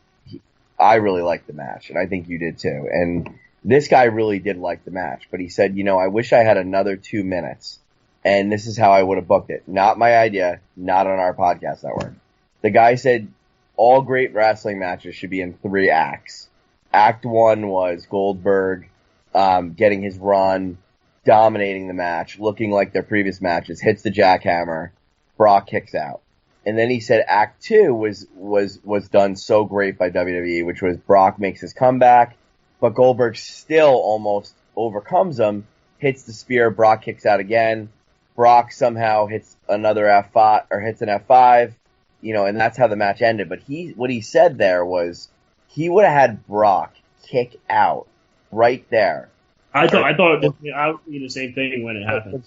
I really liked the match, and I think you did too. And this guy really did like the match, but he said, you know, I wish I had another 2 minutes, and this is how I would have booked it. Not my idea, not on our podcast network. The guy said all great wrestling matches should be in 3 acts. Act 1 was Goldberg getting his run, dominating the match, looking like their previous matches, hits the jackhammer, Brock kicks out. And then he said Act 2 was done so great by WWE, which was Brock makes his comeback, but Goldberg still almost overcomes him, hits the spear, Brock kicks out again, Brock somehow hits another F5, or hits an F5, you know, and that's how the match ended. But what he said there was he would have had Brock kick out right there. I thought I would do the same thing when it happened.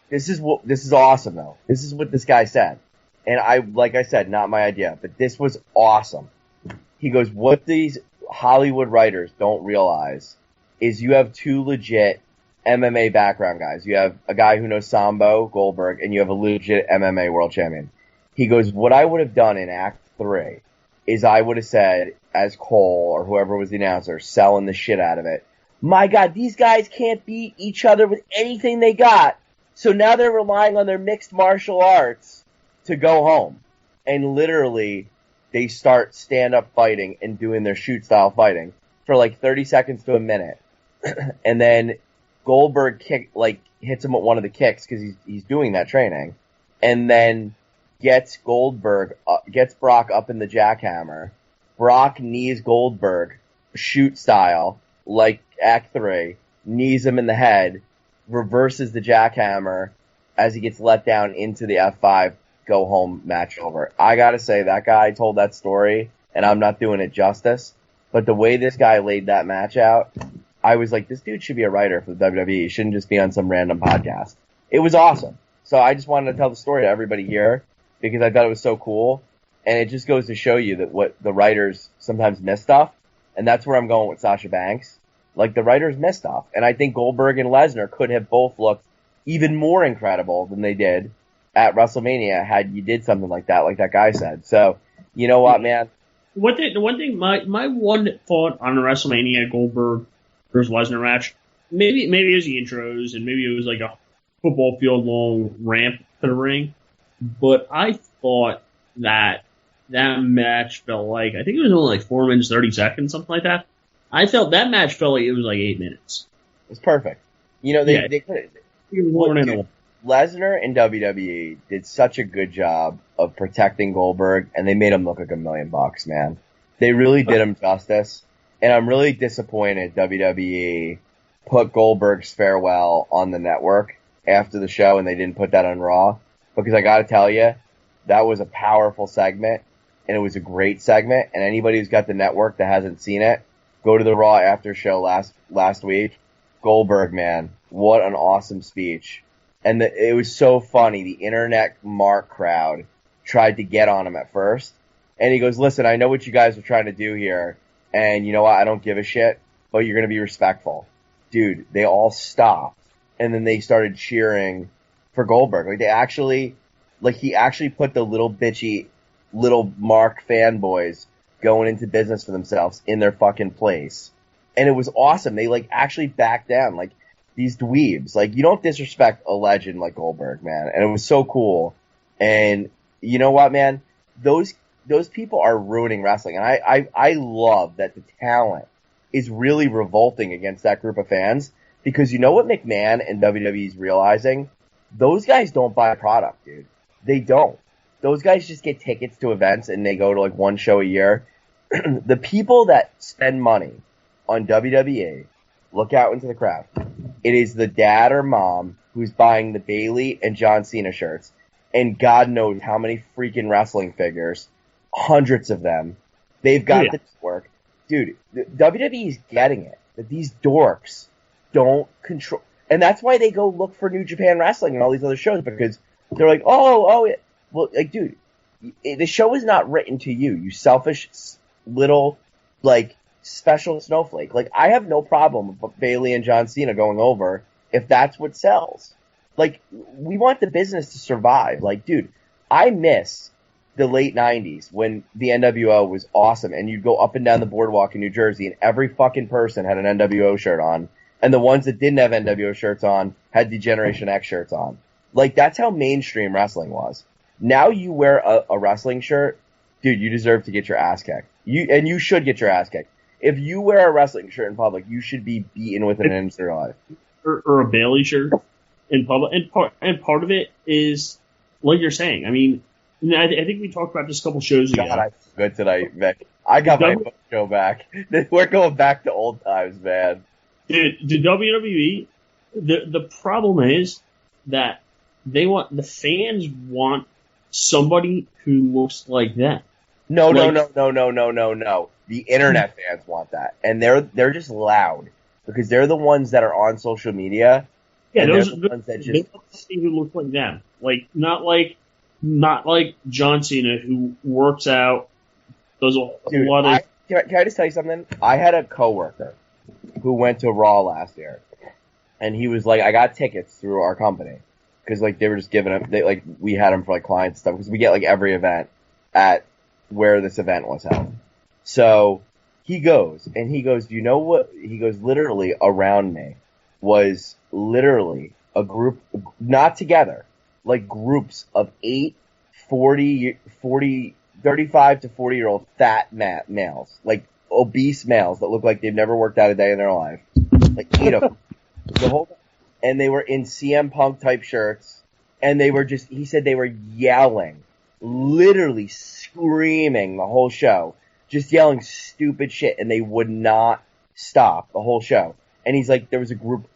This is awesome though. This is what this guy said. And like I said, not my idea, but this was awesome. He goes, what these Hollywood writers don't realize is you have 2 legit MMA background guys. You have a guy who knows Sambo, Goldberg, and you have a legit MMA world champion. He goes, what I would have done in Act 3 is I would have said, as Cole or whoever was the announcer, selling the shit out of it, my God, these guys can't beat each other with anything they got. So now they're relying on their mixed martial arts to go home. And literally, they start stand-up fighting and doing their shoot-style fighting for like 30 seconds to a minute. And then Goldberg hits him with one of the kicks because he's doing that training. And then gets Brock up in the jackhammer. Brock knees Goldberg, shoot-style, like Act 3, knees him in the head, reverses the jackhammer as he gets let down into the F5, go home match over. I gotta say, that guy told that story, and I'm not doing it justice, but the way this guy laid that match out, I was like, this dude should be a writer for the WWE. He shouldn't just be on some random podcast. It was awesome. So I just wanted to tell the story to everybody here because I thought it was so cool. And it just goes to show you that what the writers sometimes miss stuff. And that's where I'm going with Sasha Banks. Like, the writers miss stuff. And I think Goldberg and Lesnar could have both looked even more incredible than they did at WrestleMania had you did something like that guy said. So, you know what, man? The one thing, my one thought on the WrestleMania Goldberg versus Lesnar match, maybe it was the intros and maybe it was like a football field long ramp to the ring, but I thought that match felt like, I think it was only like 4 minutes, 30 seconds, something like that. I felt that match felt like it was like 8 minutes. It was perfect. You know, they could have. Lesnar and WWE did such a good job of protecting Goldberg, and they made him look like $1 million, man. They really did him justice, and I'm really disappointed WWE put Goldberg's farewell on the network after the show, and they didn't put that on Raw, because I gotta tell you, that was a powerful segment, and it was a great segment, and anybody who's got the network that hasn't seen it, go to the Raw after show last week. Goldberg, man, what an awesome speech. And it was so funny. The internet Mark crowd tried to get on him at first. And he goes, listen, I know what you guys are trying to do here. And you know what? I don't give a shit, but you're going to be respectful. Dude, they all stopped. And then they started cheering for Goldberg. Like, he actually put the little bitchy, little Mark fanboys going into business for themselves in their fucking place. And it was awesome. They, like, actually backed down. Like, these dweebs. Like, you don't disrespect a legend like Goldberg, man. And it was so cool. And you know what, man? Those people are ruining wrestling. And I love that the talent is really revolting against that group of fans. Because you know what McMahon and WWE's realizing? Those guys don't buy a product, dude. They don't. Those guys just get tickets to events and they go to like one show a year. The people that spend money on WWE, look out into the crowd. It is the dad or mom who's buying the Bayley and John Cena shirts. And God knows how many freaking wrestling figures. Hundreds of them. They've got the network. Dude, WWE's getting it. That these dorks don't control. And that's why they go look for New Japan Wrestling and all these other shows. Because they're like, well, like, dude, the show is not written to you. You selfish little, like, special snowflake. Like, I have no problem with Bayley and John Cena going over if that's what sells. Like, we want the business to survive. Like, dude, I miss the late 90s when the NWO was awesome and you'd go up and down the boardwalk in New Jersey and every fucking person had an NWO shirt on. And the ones that didn't have NWO shirts on had the Generation X shirts on. Like, that's how mainstream wrestling was. Now you wear a wrestling shirt, dude, you deserve to get your ass kicked. You should get your ass kicked. If you wear a wrestling shirt in public, you should be beaten with an inch in your life. Or a Bayley shirt in public. And part of it is, like you're saying, I mean, I think we talked about this a couple shows ago. God, I feel good tonight, Vic. I got my show back. We're going back to old times, man. Dude, the WWE, the problem is that the fans want somebody who looks like them. No. The internet fans want that, and they're just loud because they're the ones that are on social media. Yeah, those are the ones that just who look like them, like not like John Cena who works out. Does a lot of. Can I just tell you something? I had a coworker who went to Raw last year, and he was like, "I got tickets through our company because like they were just giving them. We had them for like client stuff because we get like every event at where this event was held." So he goes, you know what? He goes, literally around me was literally a group, not together, like groups of 35 to 40-year-old fat males, like obese males that look like they've never worked out a day in their life. Like 8 of them. The whole time. And they were in CM Punk type shirts, and they were just, he said they were yelling, literally screaming the whole show. Just yelling stupid shit, and they would not stop the whole show. And he's like, there was a group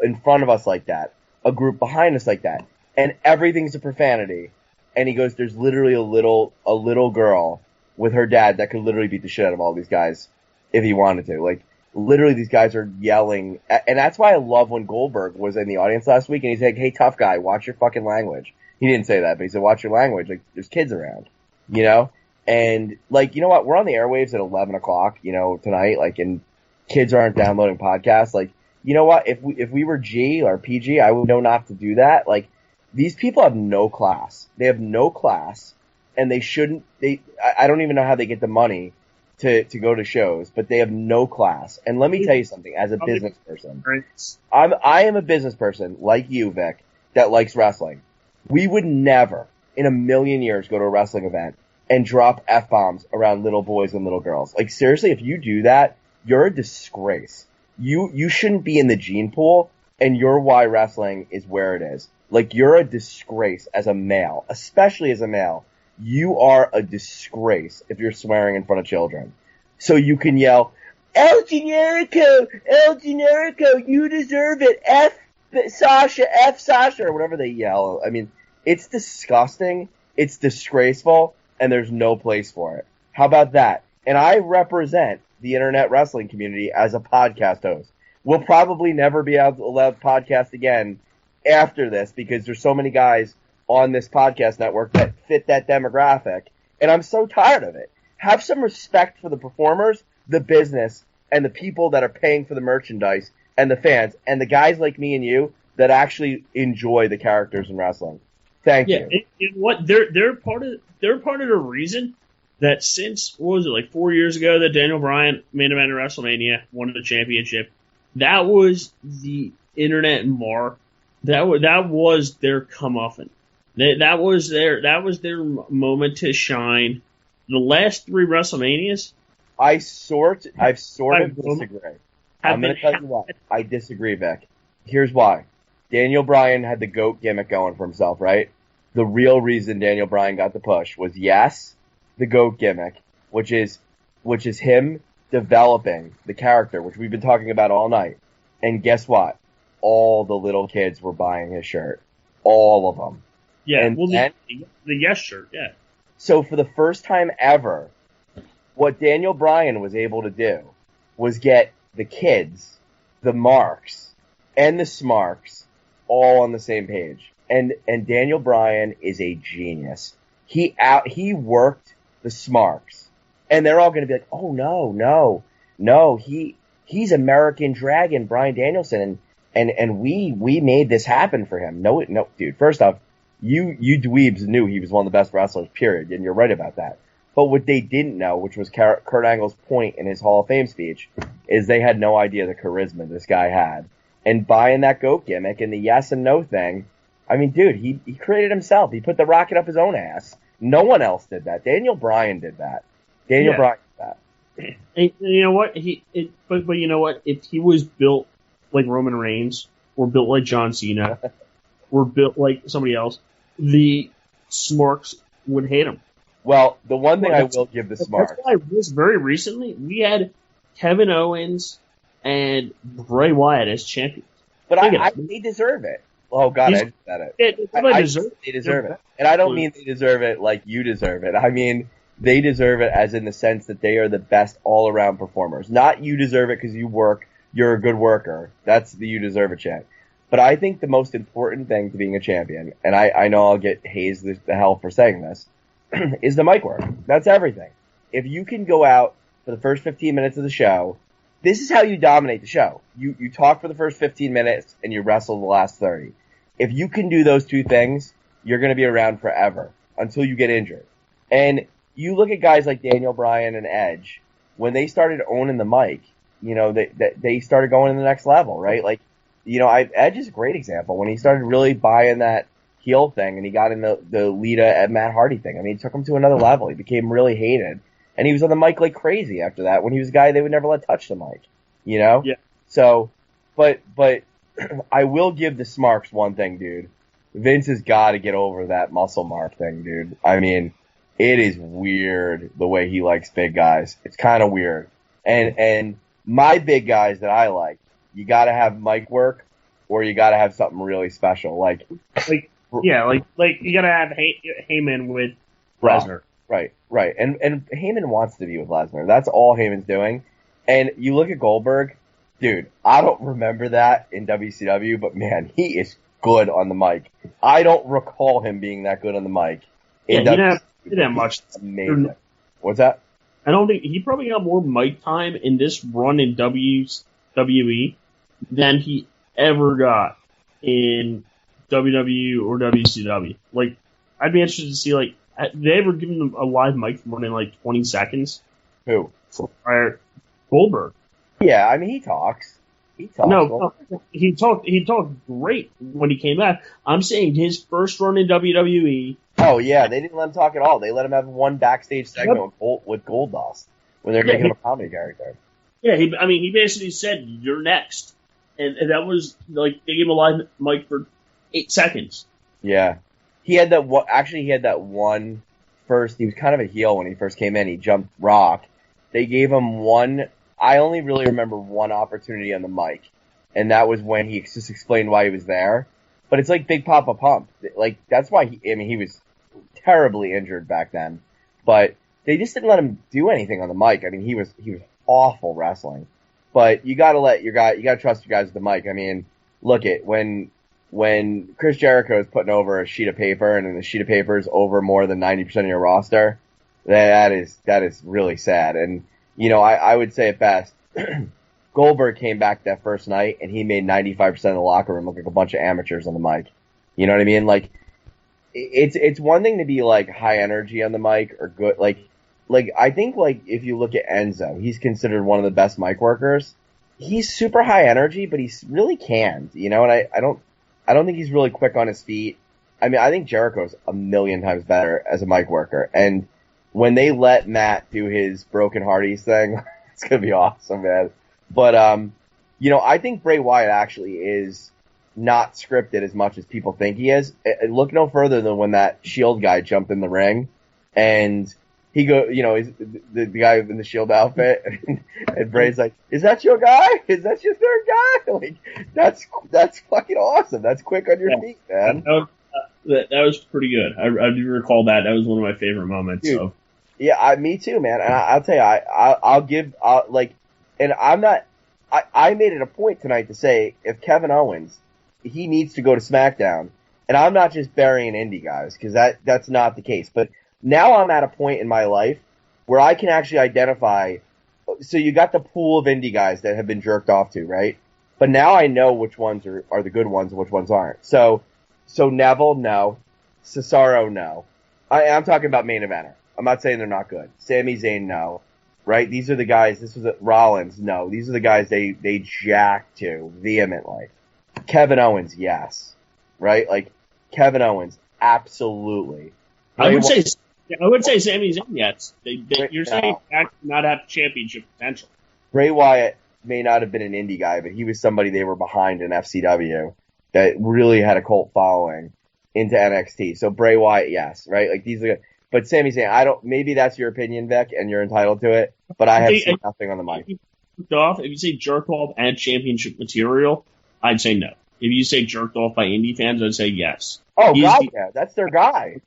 in front of us like that, a group behind us like that, and everything's a profanity. And he goes, there's literally a little girl with her dad that could literally beat the shit out of all these guys if he wanted to. Like, literally these guys are yelling. And that's why I love when Goldberg was in the audience last week and he's like, hey, tough guy, watch your fucking language. He didn't say that, but he said, watch your language. Like, there's kids around, you know? And, like, you know what? We're on the airwaves at 11 o'clock, you know, tonight, like, and kids aren't downloading podcasts. Like, you know what? If we were G or PG, I would know not to do that. Like, these people have no class. They have no class, and they shouldn't. I don't even know how they get the money to go to shows, but they have no class. And let me tell you something. As a business person, I am a business person like you, Vic, that likes wrestling. We would never, in a million years, go to a wrestling event and drop F-bombs around little boys and little girls. Like, seriously, if you do that, you're a disgrace. You shouldn't be in the gene pool, and you're why wrestling is where it is. Like, you're a disgrace as a male, especially as a male. You are a disgrace if you're swearing in front of children. So you can yell, El Generico, you deserve it, F Sasha, or whatever they yell. I mean, it's disgusting, it's disgraceful, and there's no place for it. How about that? And I represent the internet wrestling community as a podcast host. We'll probably never be allowed to podcast again after this because there's so many guys on this podcast network that fit that demographic, and I'm so tired of it. Have some respect for the performers, the business, and the people that are paying for the merchandise, and the fans, and the guys like me and you that actually enjoy the characters in wrestling. Thank you. And what they're part of the reason that since, what was it, like 4 years ago that Daniel Bryan main evented WrestleMania, won the championship. That was the internet mark. That was their comeuppance. That was their moment to shine. The last 3 WrestleManias, I've sort of disagree. I'm going to tell you why. I disagree, Vic. Here's why. Daniel Bryan had the GOAT gimmick going for himself, right? The real reason Daniel Bryan got the push was, yes, the GOAT gimmick, which is him developing the character, which we've been talking about all night. And guess what? All the little kids were buying his shirt. All of them. Yeah, and well, the yes shirt, yeah. So for the first time ever, what Daniel Bryan was able to do was get the kids, the marks, and the smarks all on the same page. And Daniel Bryan is a genius. He worked the smarks. And they're all going to be like, oh, no, he's American Dragon, Bryan Danielson, and we made this happen for him. No, dude, first off, you dweebs knew he was one of the best wrestlers, period, and you're right about that. But what they didn't know, which was Kurt Angle's point in his Hall of Fame speech, is they had no idea the charisma this guy had. And buying that GOAT gimmick and the yes and no thing, I mean, dude, he created himself. He put the rocket up his own ass. No one else did that. Daniel Bryan did that. Bryan did that. And you know what? But you know what? If he was built like Roman Reigns, or built like John Cena, or built like somebody else, the Smarks would hate him. Well, the one thing I will give the Smarks. That's why very recently we had Kevin Owens and Bray Wyatt as champions. But they deserve it. Oh, God, I just said it. They deserve it. And I don't mean they deserve it like you deserve it. I mean, they deserve it as in the sense that they are the best all-around performers. Not you deserve it because you're a good worker. That's the you deserve it chant. But I think the most important thing to being a champion, and I know I'll get hazed the hell for saying this, is the mic work. That's everything. If you can go out for the first 15 minutes of the show, this is how you dominate the show. You talk for the first 15 minutes and you wrestle the last 30. If you can do those 2 things, you're going to be around forever until you get injured. And you look at guys like Daniel Bryan and Edge, when they started owning the mic, you know, they started going to the next level, right? Like, you know, Edge is a great example. When he started really buying that heel thing and he got in the Lita and Matt Hardy thing, I mean, it took him to another level. He became really hated. And he was on the mic like crazy after that when he was a guy they would never let touch the mic, you know? Yeah. So, but I will give the Smarks one thing, dude. Vince has got to get over that muscle mark thing, dude. I mean, it is weird the way he likes big guys. It's kind of weird. And my big guys that I like, you got to have mic work or you got to have something really special. Like Yeah, like you gotta have Heyman with Lesnar. Right. And Heyman wants to be with Lesnar. That's all Heyman's doing. And you look at Goldberg, dude, I don't remember that in WCW, but man, he is good on the mic. I don't recall him being that good on the mic. Yeah, he didn't do that much. Amazing. What's that? I don't think he probably got more mic time in this run in WWE than he ever got in WWE or WCW. Like, I'd be interested to see, like, did they ever give him a live mic for more than, like, 20 seconds? Who? Goldberg. Yeah, I mean, he talks. No, he talked great when he came back. I'm saying his first run in WWE. Oh yeah, they didn't let him talk at all. They let him have one backstage segment with Goldust when they're making him a comedy character. Yeah, he basically said, "You're next," and that was like they gave him a live mic for 8 seconds. Yeah, he had that. Actually, he had that one first. He was kind of a heel when he first came in. He jumped Rock. They gave him one. I only really remember one opportunity on the mic, and that was when he just explained why he was there. But it's like Big Papa Pump. Like, that's why he was terribly injured back then. But they just didn't let him do anything on the mic. I mean, he was awful wrestling. But you gotta trust your guys with the mic. I mean, look at when Chris Jericho is putting over a sheet of paper, and then the sheet of paper is over more than 90% of your roster, that is really sad. And you know, I would say it best. Goldberg came back that first night, and he made 95% of the locker room look like a bunch of amateurs on the mic. You know what I mean? Like, it's one thing to be, like, high energy on the mic or good. Like, I think, like, if you look at Enzo, he's considered one of the best mic workers. He's super high energy, but he's really canned, you know, and I don't think he's really quick on his feet. I mean, I think Jericho's a million times better as a mic worker, and when they let Matt do his Broken Hardys thing, it's gonna be awesome, man. But, you know, I think Bray Wyatt actually is not scripted as much as people think he is. Look no further than when that Shield guy jumped in the ring, and he he's the guy in the Shield outfit, and Bray's like, "Is that your guy? Is that your third guy?" Like, that's fucking awesome. That's quick on your feet, man. That was pretty good. I do recall that. That was one of my favorite moments. Dude, so. Yeah, me too, man. And I'll tell you, and I'm not. I made it a point tonight to say if Kevin Owens, he needs to go to SmackDown, and I'm not just burying indie guys because that's not the case. But now I'm at a point in my life where I can actually identify. So you got the pool of indie guys that have been jerked off to, right? But now I know which ones are the good ones and which ones aren't. So Neville, no. Cesaro, no. I'm talking about main eventer. I'm not saying they're not good. Sami Zayn, no. Right? These are the guys, this was Rollins, no. These are the guys they jack to vehemently. Kevin Owens, yes. Right? Like, Kevin Owens, absolutely. I would say Sami Zayn, yes. You're saying that not have championship potential. Bray Wyatt may not have been an indie guy, but he was somebody they were behind in FCW that really had a cult following into NXT. So Bray Wyatt, yes. Right? Like, these are good. But Sami Zayn, maybe that's your opinion, Vic, and you're entitled to it, but I have seen nothing on the mic. If you say jerked off and championship material, I'd say no. If you say jerked off by indie fans, I'd say yes. Oh, God, yeah. That's their guy.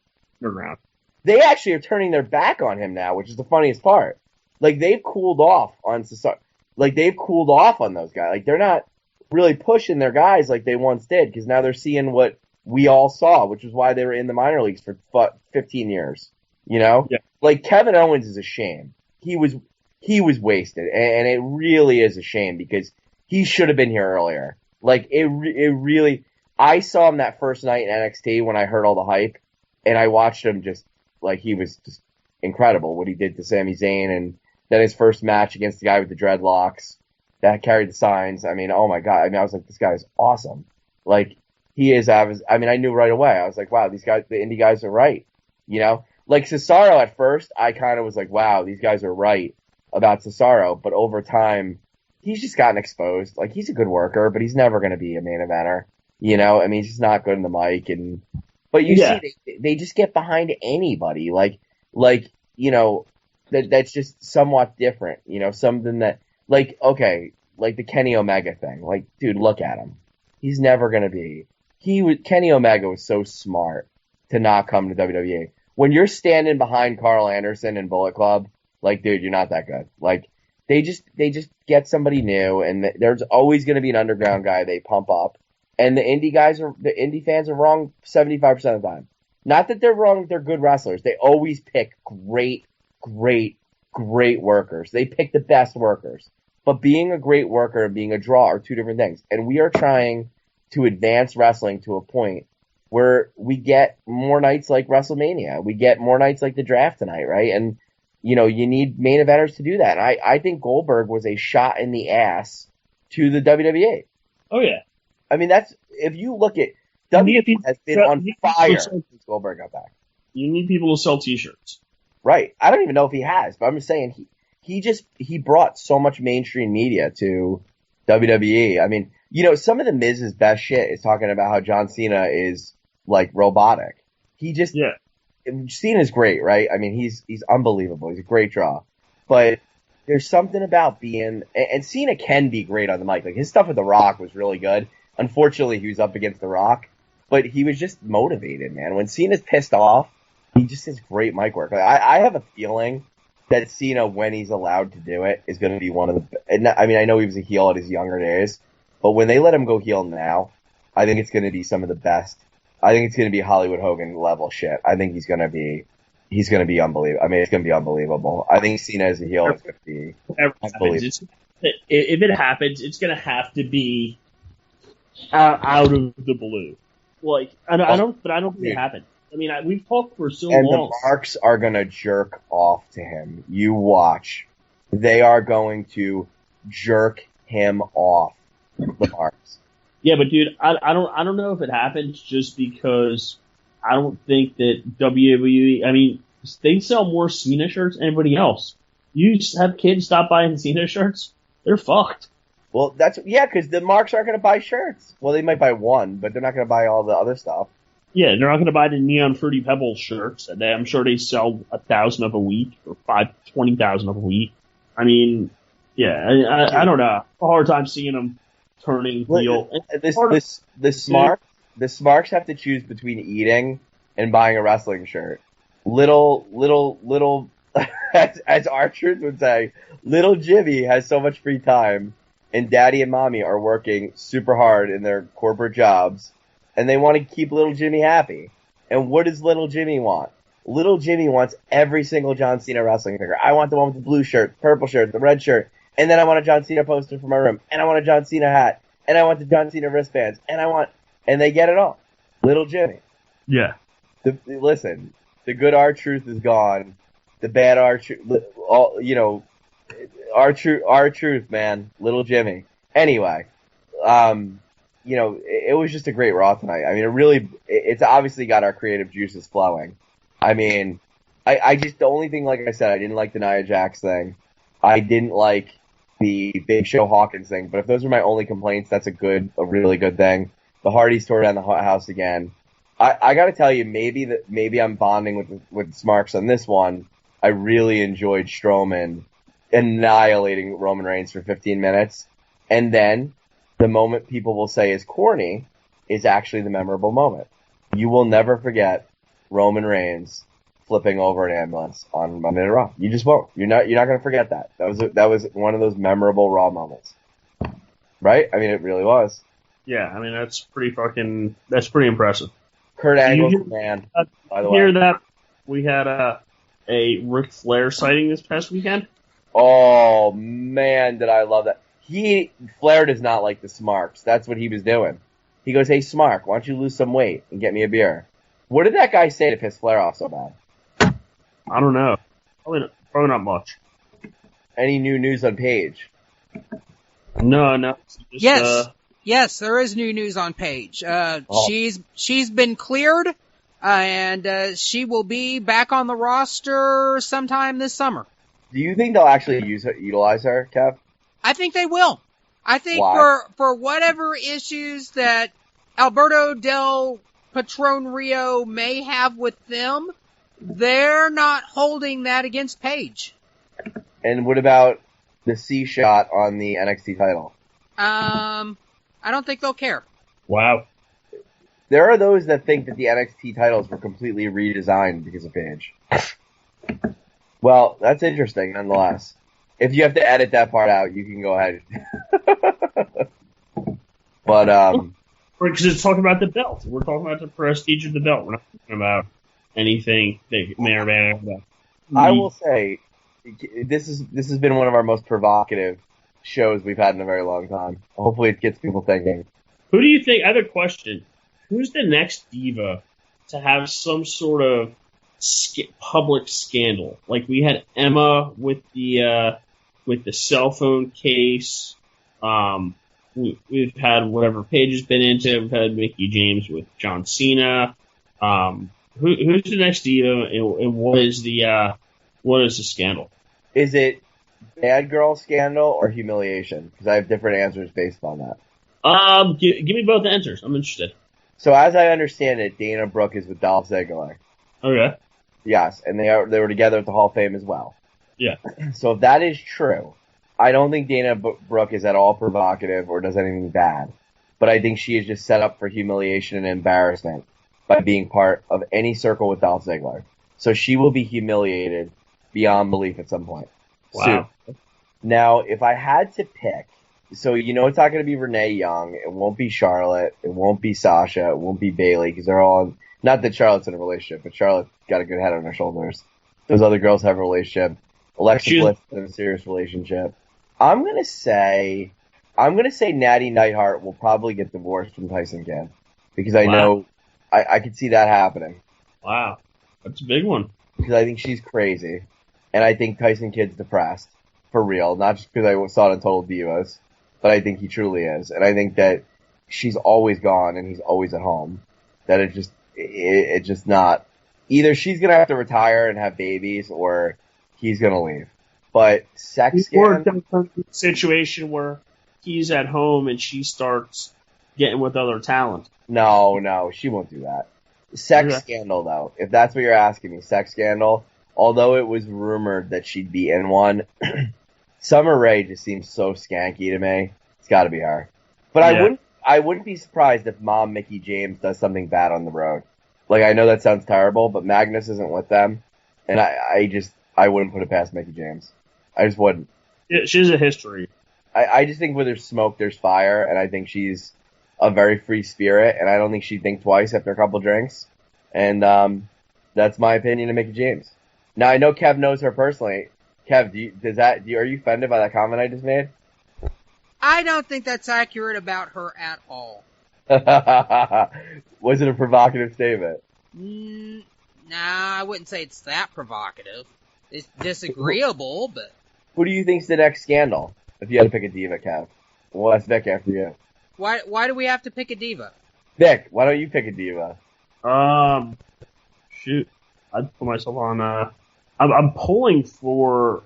Around. They actually are turning their back on him now, which is the funniest part. Like, they've cooled off on Cesaro. Like, they've cooled off on those guys. Like, they're not really pushing their guys like they once did, because now they're seeing what we all saw, which is why they were in the minor leagues for 15 years. You know? Yeah. Like, Kevin Owens is a shame. He was wasted, and it really is a shame because he should have been here earlier. Like, it really, I saw him that first night in NXT when I heard all the hype, and I watched him just, like, he was just incredible what he did to Sami Zayn, and then his first match against the guy with the dreadlocks that carried the signs. I mean, oh my God. I mean, I was like, this guy is awesome. Like, he is, I knew right away. I was like, wow, these guys, the indie guys are right. You know? Like, Cesaro at first, I kind of was like, wow, these guys are right about Cesaro. But over time, he's just gotten exposed. Like, he's a good worker, but he's never going to be a main eventer. You know? I mean, he's just not good in the mic. But you see, they just get behind anybody. Like, you know, that's just somewhat different. You know, something that, like, okay, like the Kenny Omega thing. Like, dude, look at him. He's never going to be Kenny Omega was so smart to not come to WWE. When you're standing behind Carl Anderson in Bullet Club, like, dude, you're not that good. Like, they just get somebody new, and there's always going to be an underground guy they pump up. And the indie fans are wrong 75% of the time. Not that they're wrong, they're good wrestlers. They always pick great workers. They pick the best workers. But being a great worker and being a draw are two different things. And we are trying to advance wrestling to a point where we get more nights like WrestleMania. We get more nights like the draft tonight, right? And, you need main eventers to do that. And I think Goldberg was a shot in the ass to the WWE. Oh, yeah. I mean, if you look at, WWE has been on fire since Goldberg got back. You need people to sell T-shirts. Right. I don't even know if he has, but I'm just saying he brought so much mainstream media to WWE. I mean, some of the Miz's best shit is talking about how John Cena is like robotic. Cena's great, right? I mean, he's unbelievable. He's a great draw, but there's something about being, and Cena can be great on the mic. Like his stuff with The Rock was really good. Unfortunately, he was up against The Rock, but he was just motivated, man. When Cena's pissed off, he just has great mic work. Like, I have a feeling that Cena, when he's allowed to do it, is going to be one of the. And I mean, I know he was a heel at his younger days, but when they let him go heel now, I think it's going to be some of the best. I think it's going to be Hollywood Hogan level shit. I think he's going to be unbelievable. I mean, it's going to be unbelievable. I think Cena as a heel is going to be unbelievable. If it happens, it's going to have to be out of the blue. Like, I don't think it happens. I mean, we've talked for so long. And the Marks are going to jerk off to him. You watch. They are going to jerk him off. The Marks. Yeah, but dude, I don't know if it happens just because I don't think that WWE, I mean, they sell more Cena shirts than anybody else. You have kids stop buying Cena shirts, they're fucked. Well, because the Marks aren't going to buy shirts. Well, they might buy one, but they're not going to buy all the other stuff. Yeah, they're not going to buy the Neon Fruity Pebbles shirts. And I'm sure they sell 1,000 of a week or 20,000 of a week. I mean, yeah, I don't know. I have a hard time seeing them turning heel. The Smarks have to choose between eating and buying a wrestling shirt. Little, as R-Truth would say, little Jimmy has so much free time, and Daddy and Mommy are working super hard in their corporate jobs, and they want to keep little Jimmy happy. And what does little Jimmy want? Little Jimmy wants every single John Cena wrestling figure. I want the one with the blue shirt, purple shirt, the red shirt, and then I want a John Cena poster for my room, and I want a John Cena hat, and I want the John Cena wristbands, and they get it all. Little Jimmy. Yeah. Listen, the good R-Truth is gone. The bad R-Truth, R-Truth, man. Little Jimmy. Anyway, it was just a great Raw tonight. I mean, it's obviously got our creative juices flowing. I mean, the only thing, like I said, I didn't like the Nia Jax thing. I didn't like the Big Show Hawkins thing, but if those are my only complaints, that's a really good thing. The Hardys tore down the house again. I gotta tell you, maybe I'm bonding with Smarks on this one. I really enjoyed Strowman annihilating Roman Reigns for 15 minutes, and then the moment people will say is corny is actually the memorable moment. You will never forget Roman Reigns flipping over an ambulance on Monday Night Raw. You just won't. You're not going to forget that. That was one of those memorable Raw moments. Right? I mean, it really was. Yeah, I mean, that's pretty impressive. Kurt Angle's man, by the way. Hear that? We had a Ric Flair sighting this past weekend. Oh, man, did I love that. Flair does not like the Smarks. That's what he was doing. He goes, hey, Smark, why don't you lose some weight and get me a beer? What did that guy say to piss Flair off so bad? I don't know. Probably not much. Any new news on Paige? No. Yes, there is new news on Paige. She's been cleared, and she will be back on the roster sometime this summer. Do you think they'll actually utilize her, Kev? I think they will. I think for whatever issues that Alberto Del Patron Rio may have with them, they're not holding that against Paige. And what about the C shot on the NXT title? I don't think they'll care. Wow. There are those that think that the NXT titles were completely redesigned because of Paige. Well, that's interesting nonetheless. If you have to edit that part out, you can go ahead. But because it's talking about the belt. We're talking about the prestige of the belt. We're not talking about anything that may or may not. I will say, this has been one of our most provocative shows we've had in a very long time. Hopefully, it gets people thinking. Who do you think? I have a question. Who's the next diva to have some sort of public scandal? Like we had Emma with the cell phone case. We've had whatever Paige has been into. We've had Mickie James with John Cena. Who's the next diva, and what is the scandal? Is it bad girl scandal or humiliation? Because I have different answers based on that. Give me both answers. I'm interested. So as I understand it, Dana Brooke is with Dolph Ziggler. Okay. Yes, and they were together at the Hall of Fame as well. Yeah. So if that is true, I don't think Dana Brooke is at all provocative or does anything bad. But I think she is just set up for humiliation and embarrassment by being part of any circle with Dolph Ziggler. So she will be humiliated beyond belief at some point. Wow. Soon. Now, if I had to pick, so it's not going to be Renee Young, it won't be Charlotte, it won't be Sasha, it won't be Bayley, because they're all, not that Charlotte's in a relationship, but Charlotte got a good head on her shoulders. Those other girls have a relationship. Alexa Bliss is in a serious relationship. I'm gonna say Natty Neidhart will probably get divorced from Tyson Kidd, because I know I could see that happening. Wow, that's a big one. Because I think she's crazy, and I think Tyson Kidd's depressed for real, not just because I saw it in Total Divas, but I think he truly is, and I think that she's always gone and he's always at home. That it's just not. Either she's gonna have to retire and have babies, or he's gonna leave. But sex situation where he's at home and she starts getting with other talent. No, she won't do that. Sex scandal, though. If that's what you're asking me, sex scandal. Although it was rumored that she'd be in one, Summer Rae just seems so skanky to me. It's got to be her. But I wouldn't be surprised if Mom Mickie James does something bad on the road. Like, I know that sounds terrible, but Magnus isn't with them, and I wouldn't put it past Mickie James. I just wouldn't. Yeah, she has a history. I just think where there's smoke, there's fire, and I think she's a very free spirit, and I don't think she'd think twice after a couple drinks. And that's my opinion of Mickie James. Now, I know Kev knows her personally. Kev, are you offended by that comment I just made? I don't think that's accurate about her at all. Was it a provocative statement? Nah, I wouldn't say it's that provocative. It's disagreeable, but... Who do you think's the next scandal? If you had to pick a diva, Kev. Well, that's Vic after you. Why do we have to pick a diva? Vic, why don't you pick a diva? Shoot. I'd put myself on, I'm pulling for,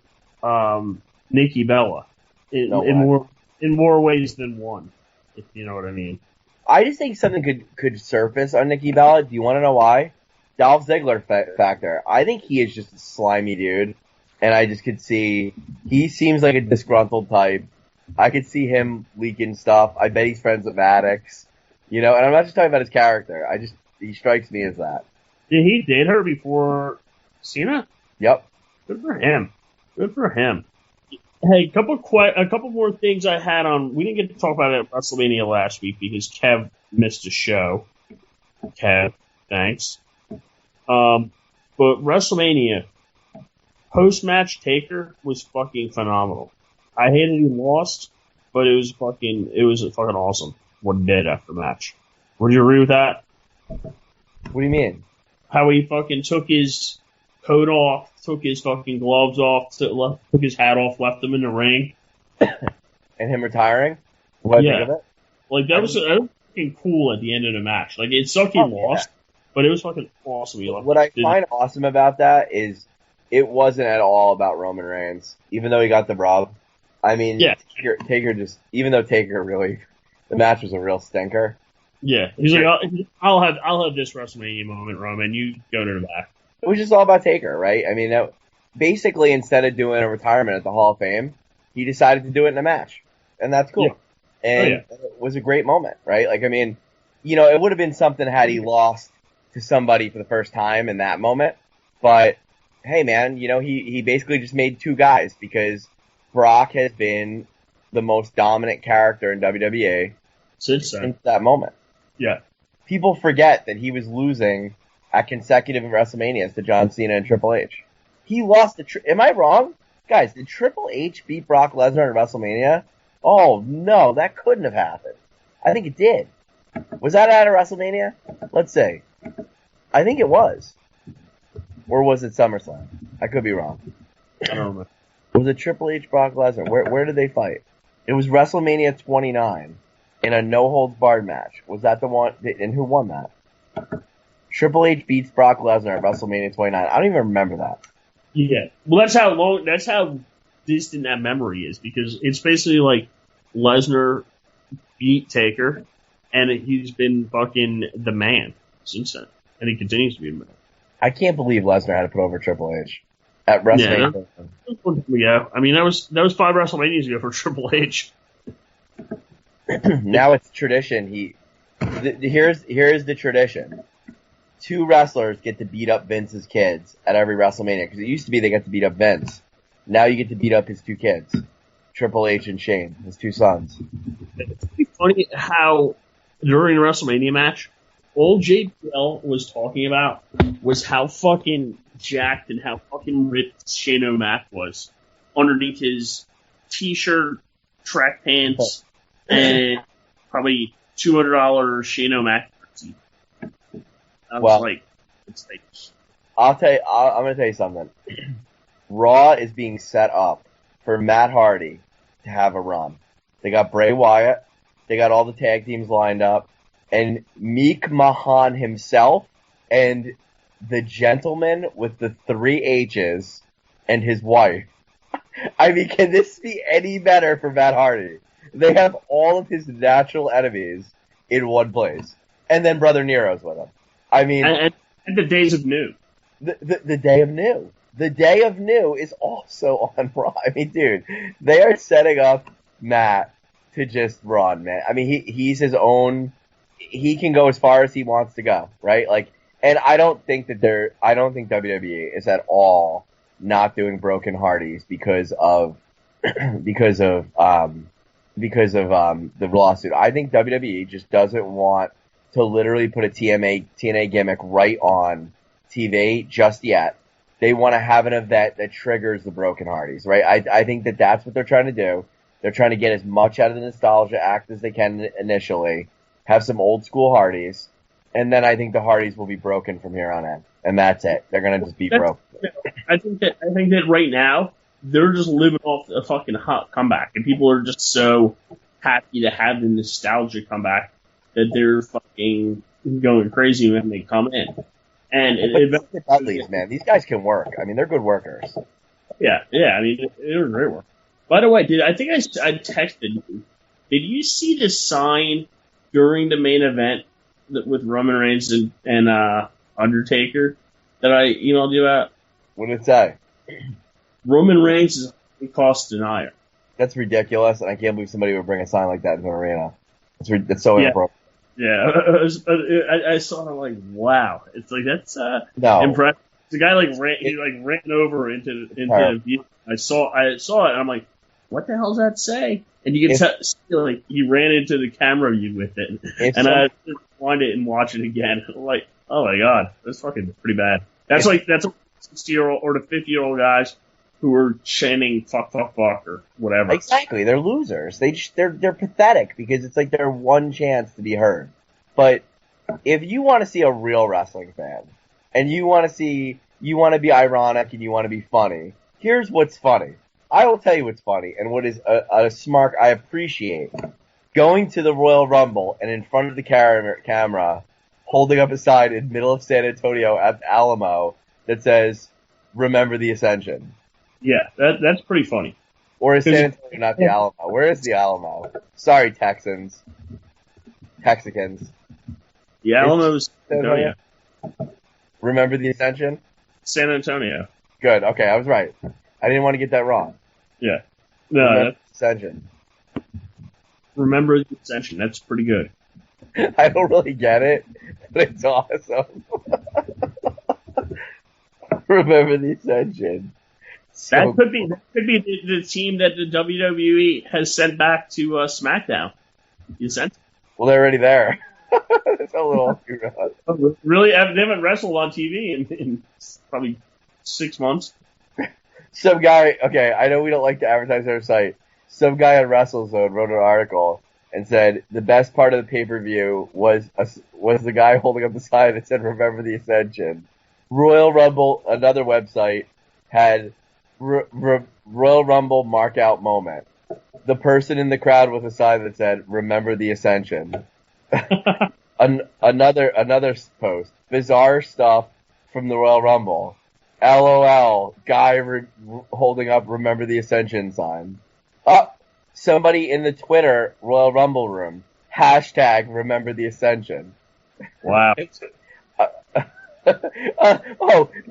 Nikki Bella. In more ways than one, if you know what I mean. I just think something could surface on Nikki Bella. Do you want to know why? Dolph Ziggler factor. I think he is just a slimy dude, and I just could see he seems like a disgruntled type. I could see him leaking stuff. I bet he's friends with Maddox, and I'm not just talking about his character. He strikes me as that. Did he date her before Cena? Yep. Good for him. Hey, a couple more things I had on. We didn't get to talk about it at WrestleMania last week because Kev missed a show. Kev, thanks. But WrestleMania post-match Taker was fucking phenomenal. I hated he lost, but it was fucking awesome what he did after the match. Would you agree with that? What do you mean? How he fucking took his coat off, took his fucking gloves off, took his hat off, left him in the ring. And him retiring? What do you think of it? Like, that was fucking cool at the end of the match. Like, it sucked he lost, but it was fucking awesome. What I find awesome about that is it wasn't at all about Roman Reigns, even though he got the rub. I mean, Taker just, even though Taker really, the match was a real stinker. Yeah, he's like, I'll have this WrestleMania moment, Roman. You go to the back. It was just all about Taker, right? I mean, basically, instead of doing a retirement at the Hall of Fame, he decided to do it in a match, and that's cool. Yeah. And it was a great moment, right? Like, I mean, it would have been something had he lost to somebody for the first time in that moment. But hey, man, he basically just made two guys because Brock has been the most dominant character in WWE since that moment. Yeah. People forget that he was losing at consecutive WrestleManias to John Cena and Triple H. He lost am I wrong? Guys, did Triple H beat Brock Lesnar at WrestleMania? Oh, no, that couldn't have happened. I think it did. Was that at a WrestleMania? Let's see. I think it was. Or was it SummerSlam? I could be wrong. I don't know. Was it Triple H, Brock Lesnar? Where did they fight? It was WrestleMania 29 in a no-holds-barred match. Was that the one? And who won that? Triple H beats Brock Lesnar at WrestleMania 29. I don't even remember that. Yeah. Well, that's how distant that memory is, because it's basically like Lesnar beat Taker, and he's been fucking the man since then, and he continues to be the man. I can't believe Lesnar had to put over Triple H at WrestleMania. Yeah, I mean that was 5 WrestleManias ago for Triple H. Now it's tradition. Here's the tradition. 2 wrestlers get to beat up Vince's kids at every WrestleMania, because it used to be they got to beat up Vince. Now you get to beat up his 2 kids, Triple H and Shane, his 2 sons. It's pretty funny how during a WrestleMania match, all JBL was talking about was how fucking jacked and how fucking ripped Shane O'Mac was underneath his t-shirt, track pants, and probably $200 Shane O'Mac jersey. I was like, it's like... I'm going to tell you something. Raw is being set up for Matt Hardy to have a run. They got Bray Wyatt. They got all the tag teams lined up. And Meek Mahan himself and the gentleman with the 3 H's and his wife. I mean, can this be any better for Matt Hardy? They have all of his natural enemies in one place. And then Brother Nero's with him. I mean... And the Days of New. The Day of New. The Day of New is also on Raw. I mean, dude, they are setting up Matt to just run, man. I mean, he's his own... He can go as far as he wants to go, right? Like, and I don't think WWE is at all not doing Broken Hardys because of the lawsuit. I think WWE just doesn't want to literally put a TNA gimmick right on TV just yet. They want to have an event that triggers the Broken Hardys, right? I think that's what they're trying to do. They're trying to get as much out of the nostalgia act as they can initially, have some old school Hardys, and then I think the Hardys will be broken from here on in. And that's it. They're going to just be broken. I think that right now, they're just living off a fucking hot comeback, and people are just so happy to have the nostalgia comeback that they're fucking going crazy when they come in. And the Dudleys, man, these guys can work. I mean, they're good workers. Yeah. I mean, they're great work. By the way, I texted you. Did you see the sign during the main event with Roman Reigns and Undertaker that I emailed you about? What did it say? Roman Reigns is a cost denier. That's ridiculous, and I can't believe somebody would bring a sign like that into an arena. It's so inappropriate. Yeah, I saw it. I'm like, wow. It's like that's impressive. The guy ran over into the view. I saw it, and I'm like, what the hell's that say? And you can tell he ran into the camera view with it, and I just find it and watch it again. I'm like, oh my god, that's fucking pretty bad. That's a 60-year-old or the 50-year-old guys who are chanting fuck or whatever. Exactly, they're losers. They're pathetic because it's like their one chance to be heard. But if you want to see a real wrestling fan and you want to be ironic and you want to be funny, here's what's funny. I will tell you what's funny and what is a smirk I appreciate. Going to the Royal Rumble and in front of the camera, holding up a sign in the middle of San Antonio at the Alamo that says, "Remember the Ascension." Yeah, that's pretty funny. Or is San Antonio not the Alamo? Where is the Alamo? Sorry, Texicans. The Alamo's San Antonio. Remember the Ascension? San Antonio. Good. Okay, I was right. I didn't want to get that wrong. Yeah. No. Ascension. Remember the Ascension. That's pretty good. I don't really get it, but it's awesome. Remember the Ascension. That could be the team that the WWE has sent back to SmackDown. You sent? Well, they're already there. That's a little really. They haven't wrestled on TV in probably 6 months. Some guy. Okay, I know we don't like to advertise our site. Some guy on WrestleZone wrote an article and said the best part of the pay-per-view was the guy holding up the sign that said "Remember the Ascension." Royal Rumble, another website, had Royal Rumble mark-out moment. The person in the crowd with a sign that said "Remember the Ascension." Another post. Bizarre stuff from the Royal Rumble. LOL. Guy holding up "Remember the Ascension" sign. Somebody in the Twitter Royal Rumble room. Hashtag "Remember the Ascension." Wow.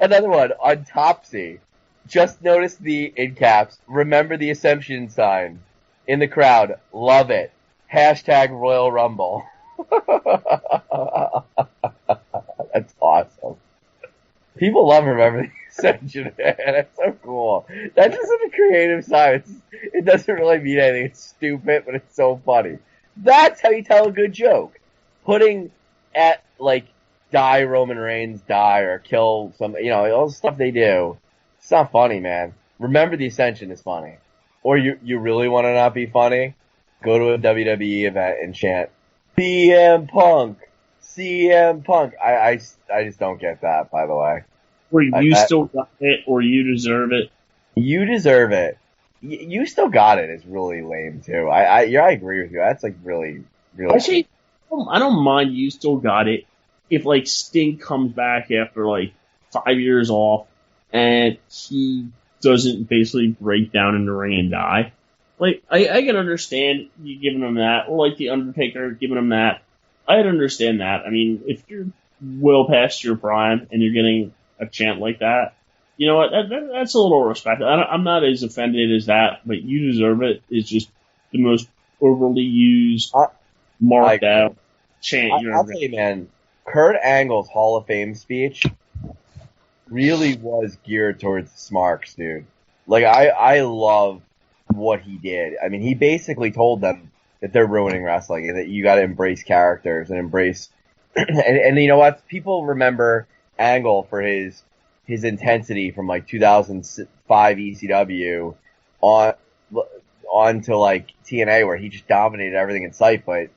Another one on Topsy. Just noticed the, in caps, "Remember the Ascension" sign. In the crowd. Love it. Hashtag Royal Rumble. That's awesome. People love "Remember the Ascension," man. That's so cool. That's just a creative side. It doesn't really mean anything. It's stupid, but it's so funny. That's how you tell a good joke. Putting at, like, die Roman Reigns, die, or kill some, all the stuff they do. It's not funny, man. "Remember the Ascension" is funny. Or you really want to not be funny? Go to a WWE event and chant CM Punk. CM Punk. I just don't get that, by the way. Or you still got it, or you deserve it. You deserve it. You still got it is really lame too. I agree with you. That's like really. Actually, I don't mind "you still got it" if like Sting comes back after like 5 years off and he doesn't basically break down in the ring and die. Like I can understand you giving him that, or like the Undertaker giving him that. I'd understand that. I mean, if you're well past your prime and you're getting a chant like that, you know what? That's a little respect. I'm not as offended as that, but "you deserve it" is just the most overly used, marked out chant. I'll tell you, man. Kurt Angle's Hall of Fame speech really was geared towards the Smarks, dude. Like, I love what he did. I mean, he basically told them that they're ruining wrestling and that you gotta embrace characters and embrace, and you know what? People remember Angle for his intensity from like 2005 ECW on to like TNA where he just dominated everything in sight, but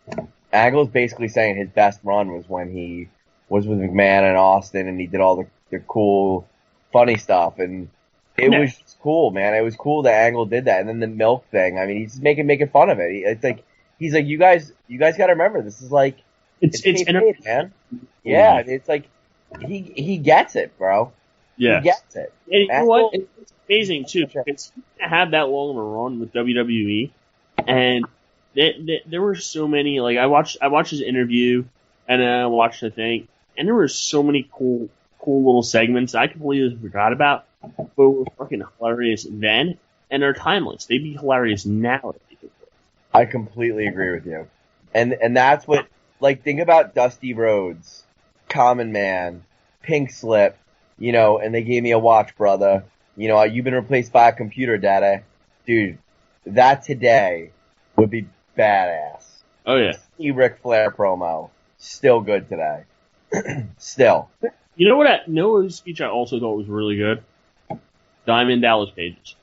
Angle's basically saying his best run was when he was with McMahon and Austin and he did all the cool, funny stuff, and it was just cool, man. It was cool that Angle did that, and then the milk thing. I mean, he's just making fun of it. He's like, you guys got to remember, this is like it's entertaining, man. Yeah, it's like he gets it, bro. Yeah, he gets it. And you know what? It's amazing too because he had that long of a run with WWE, and there were so many. Like I watched his interview, and then I watched the thing, and there were so many cool little segments that I completely forgot about, but were fucking hilarious then, and they're timeless. They'd be hilarious now. I completely agree with you, and that's what, like, think about Dusty Rhodes, Common Man, Pink Slip, and they gave me a watch, brother. You've been replaced by a computer, daddy. Dude, that today would be badass. Oh yeah. The Ric Flair promo, still good today. Still. You know what? Noah's speech I also thought was really good. Diamond Dallas Pages.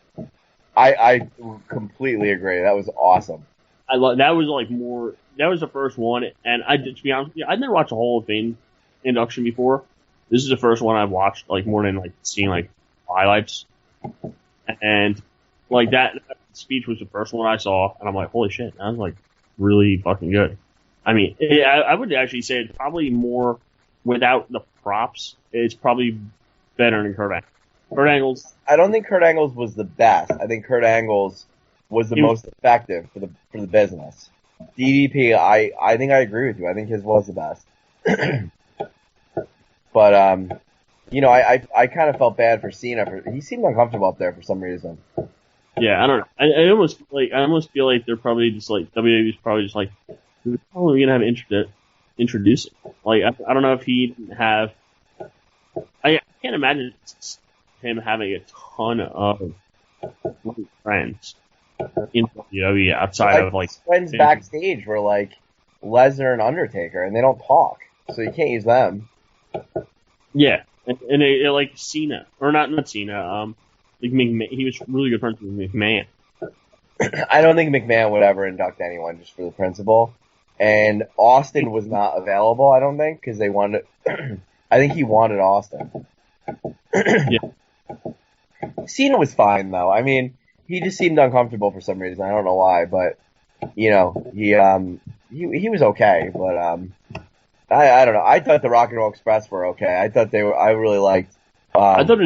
I completely agree. That was awesome. That was like more. That was the first one, and to be honest with you, I'd never watched a Hall of Fame induction before. This is the first one I've watched, like, more than like seeing like highlights, and like that speech was the first one I saw, and I'm like, holy shit, that was like really fucking good. I mean, I would actually say it's probably more without the props. It's probably better than Kurt Angle. Kurt Angle's. I don't think Kurt Angle's was the best. I think Kurt Angle's was the most effective for the business. DDP, I think I agree with you. I think his was the best. But I kind of felt bad for Cena. He seemed uncomfortable up there for some reason. Yeah, I don't know. I almost feel like they're probably just like WWE's probably just like, We're probably gonna have introduce it. Like I don't know if he didn't have. I can't imagine him having a ton of friends in WWE outside of like friends backstage were like Lesnar and Undertaker, and they don't talk, so you can't use them. Yeah, and like Cena or not Cena. Like McMahon, he was really good friends with McMahon. I don't think McMahon would ever induct anyone just for the principle. And Austin was not available, I don't think, because they wanted. I think he wanted Austin. Yeah. Cena was fine though. I mean, he just seemed uncomfortable for some reason. I don't know why, but he was okay. But I don't know. I thought the Rock and Roll Express were okay. I thought they were. I really liked. I thought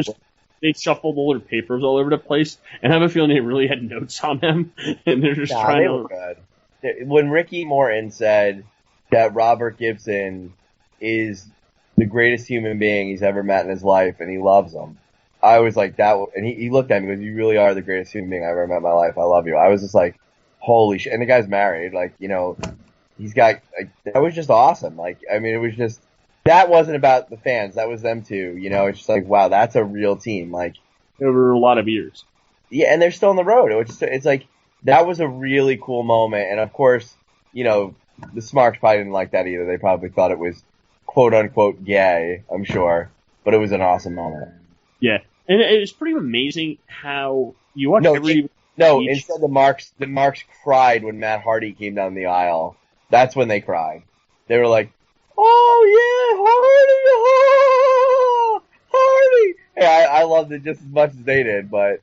they shuffled all their papers all over the place, and I have a feeling they really had notes on them, and they're just trying to. Were good. When Ricky Morton said that Robert Gibson is the greatest human being he's ever met in his life, and he loves him, I was like that. And he looked at me and goes, "You really are the greatest human being I've ever met in my life. I love you." I was just like, "Holy shit!" And the guy's married. Like, he's got. Like, that was just awesome. Like, I mean, it was just. That wasn't about the fans. That was them too. It's just like, wow, that's a real team. Like, over a lot of years. Yeah, and they're still on the road. It's like, that was a really cool moment. And of course, the Smarks probably didn't like that either. They probably thought it was quote unquote gay, I'm sure. But it was an awesome moment. Yeah. And it was pretty amazing how you watch instead the Marks cried when Matt Hardy came down the aisle. That's when they cried. They were like, "Oh yeah, Hardy!" Hey, I loved it just as much as they did, but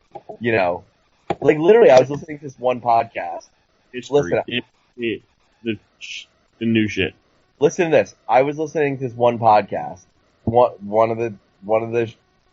like literally, I was listening to this one podcast. The new shit. Listen to this. I was listening to this one podcast, one of the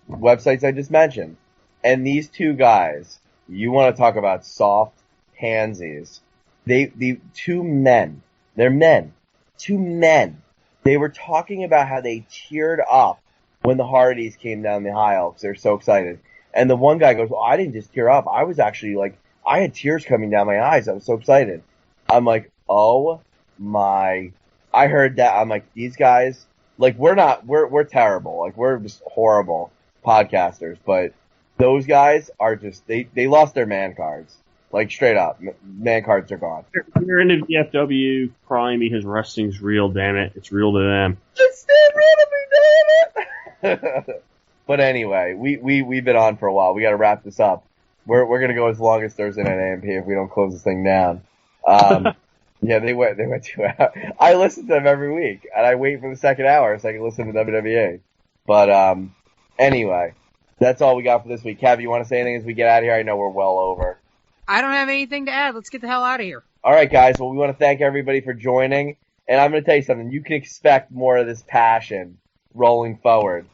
websites I just mentioned, and these two guys. You want to talk about soft pansies? The two men. They're men. Two men. They were talking about how they teared up when the Hardys came down the aisle because they're so excited. And the one guy goes, "Well, I didn't just tear up. I was actually like, I had tears coming down my eyes. I was so excited." I'm like, oh my. I heard that. I'm like, these guys, like, we're terrible. Like, we're just horrible podcasters. But those guys are just, they lost their man cards. Like, straight up. Man cards are gone. You're in the VFW crying because wrestling's real, damn it. It's real to them. It's real to me, damn it! But anyway, we've been on for a while. We gotta wrap this up. We're gonna go as long as Thursday Night AMP if we don't close this thing down. Yeah, they went 2 hours. I listen to them every week, and I wait for the second hour so I can listen to WWE. But, anyway, that's all we got for this week. Cav, you want to say anything as we get out of here? I know we're well over. I don't have anything to add. Let's get the hell out of here. All right, guys. Well, we want to thank everybody for joining. And I'm going to tell you something. You can expect more of this passion rolling forward.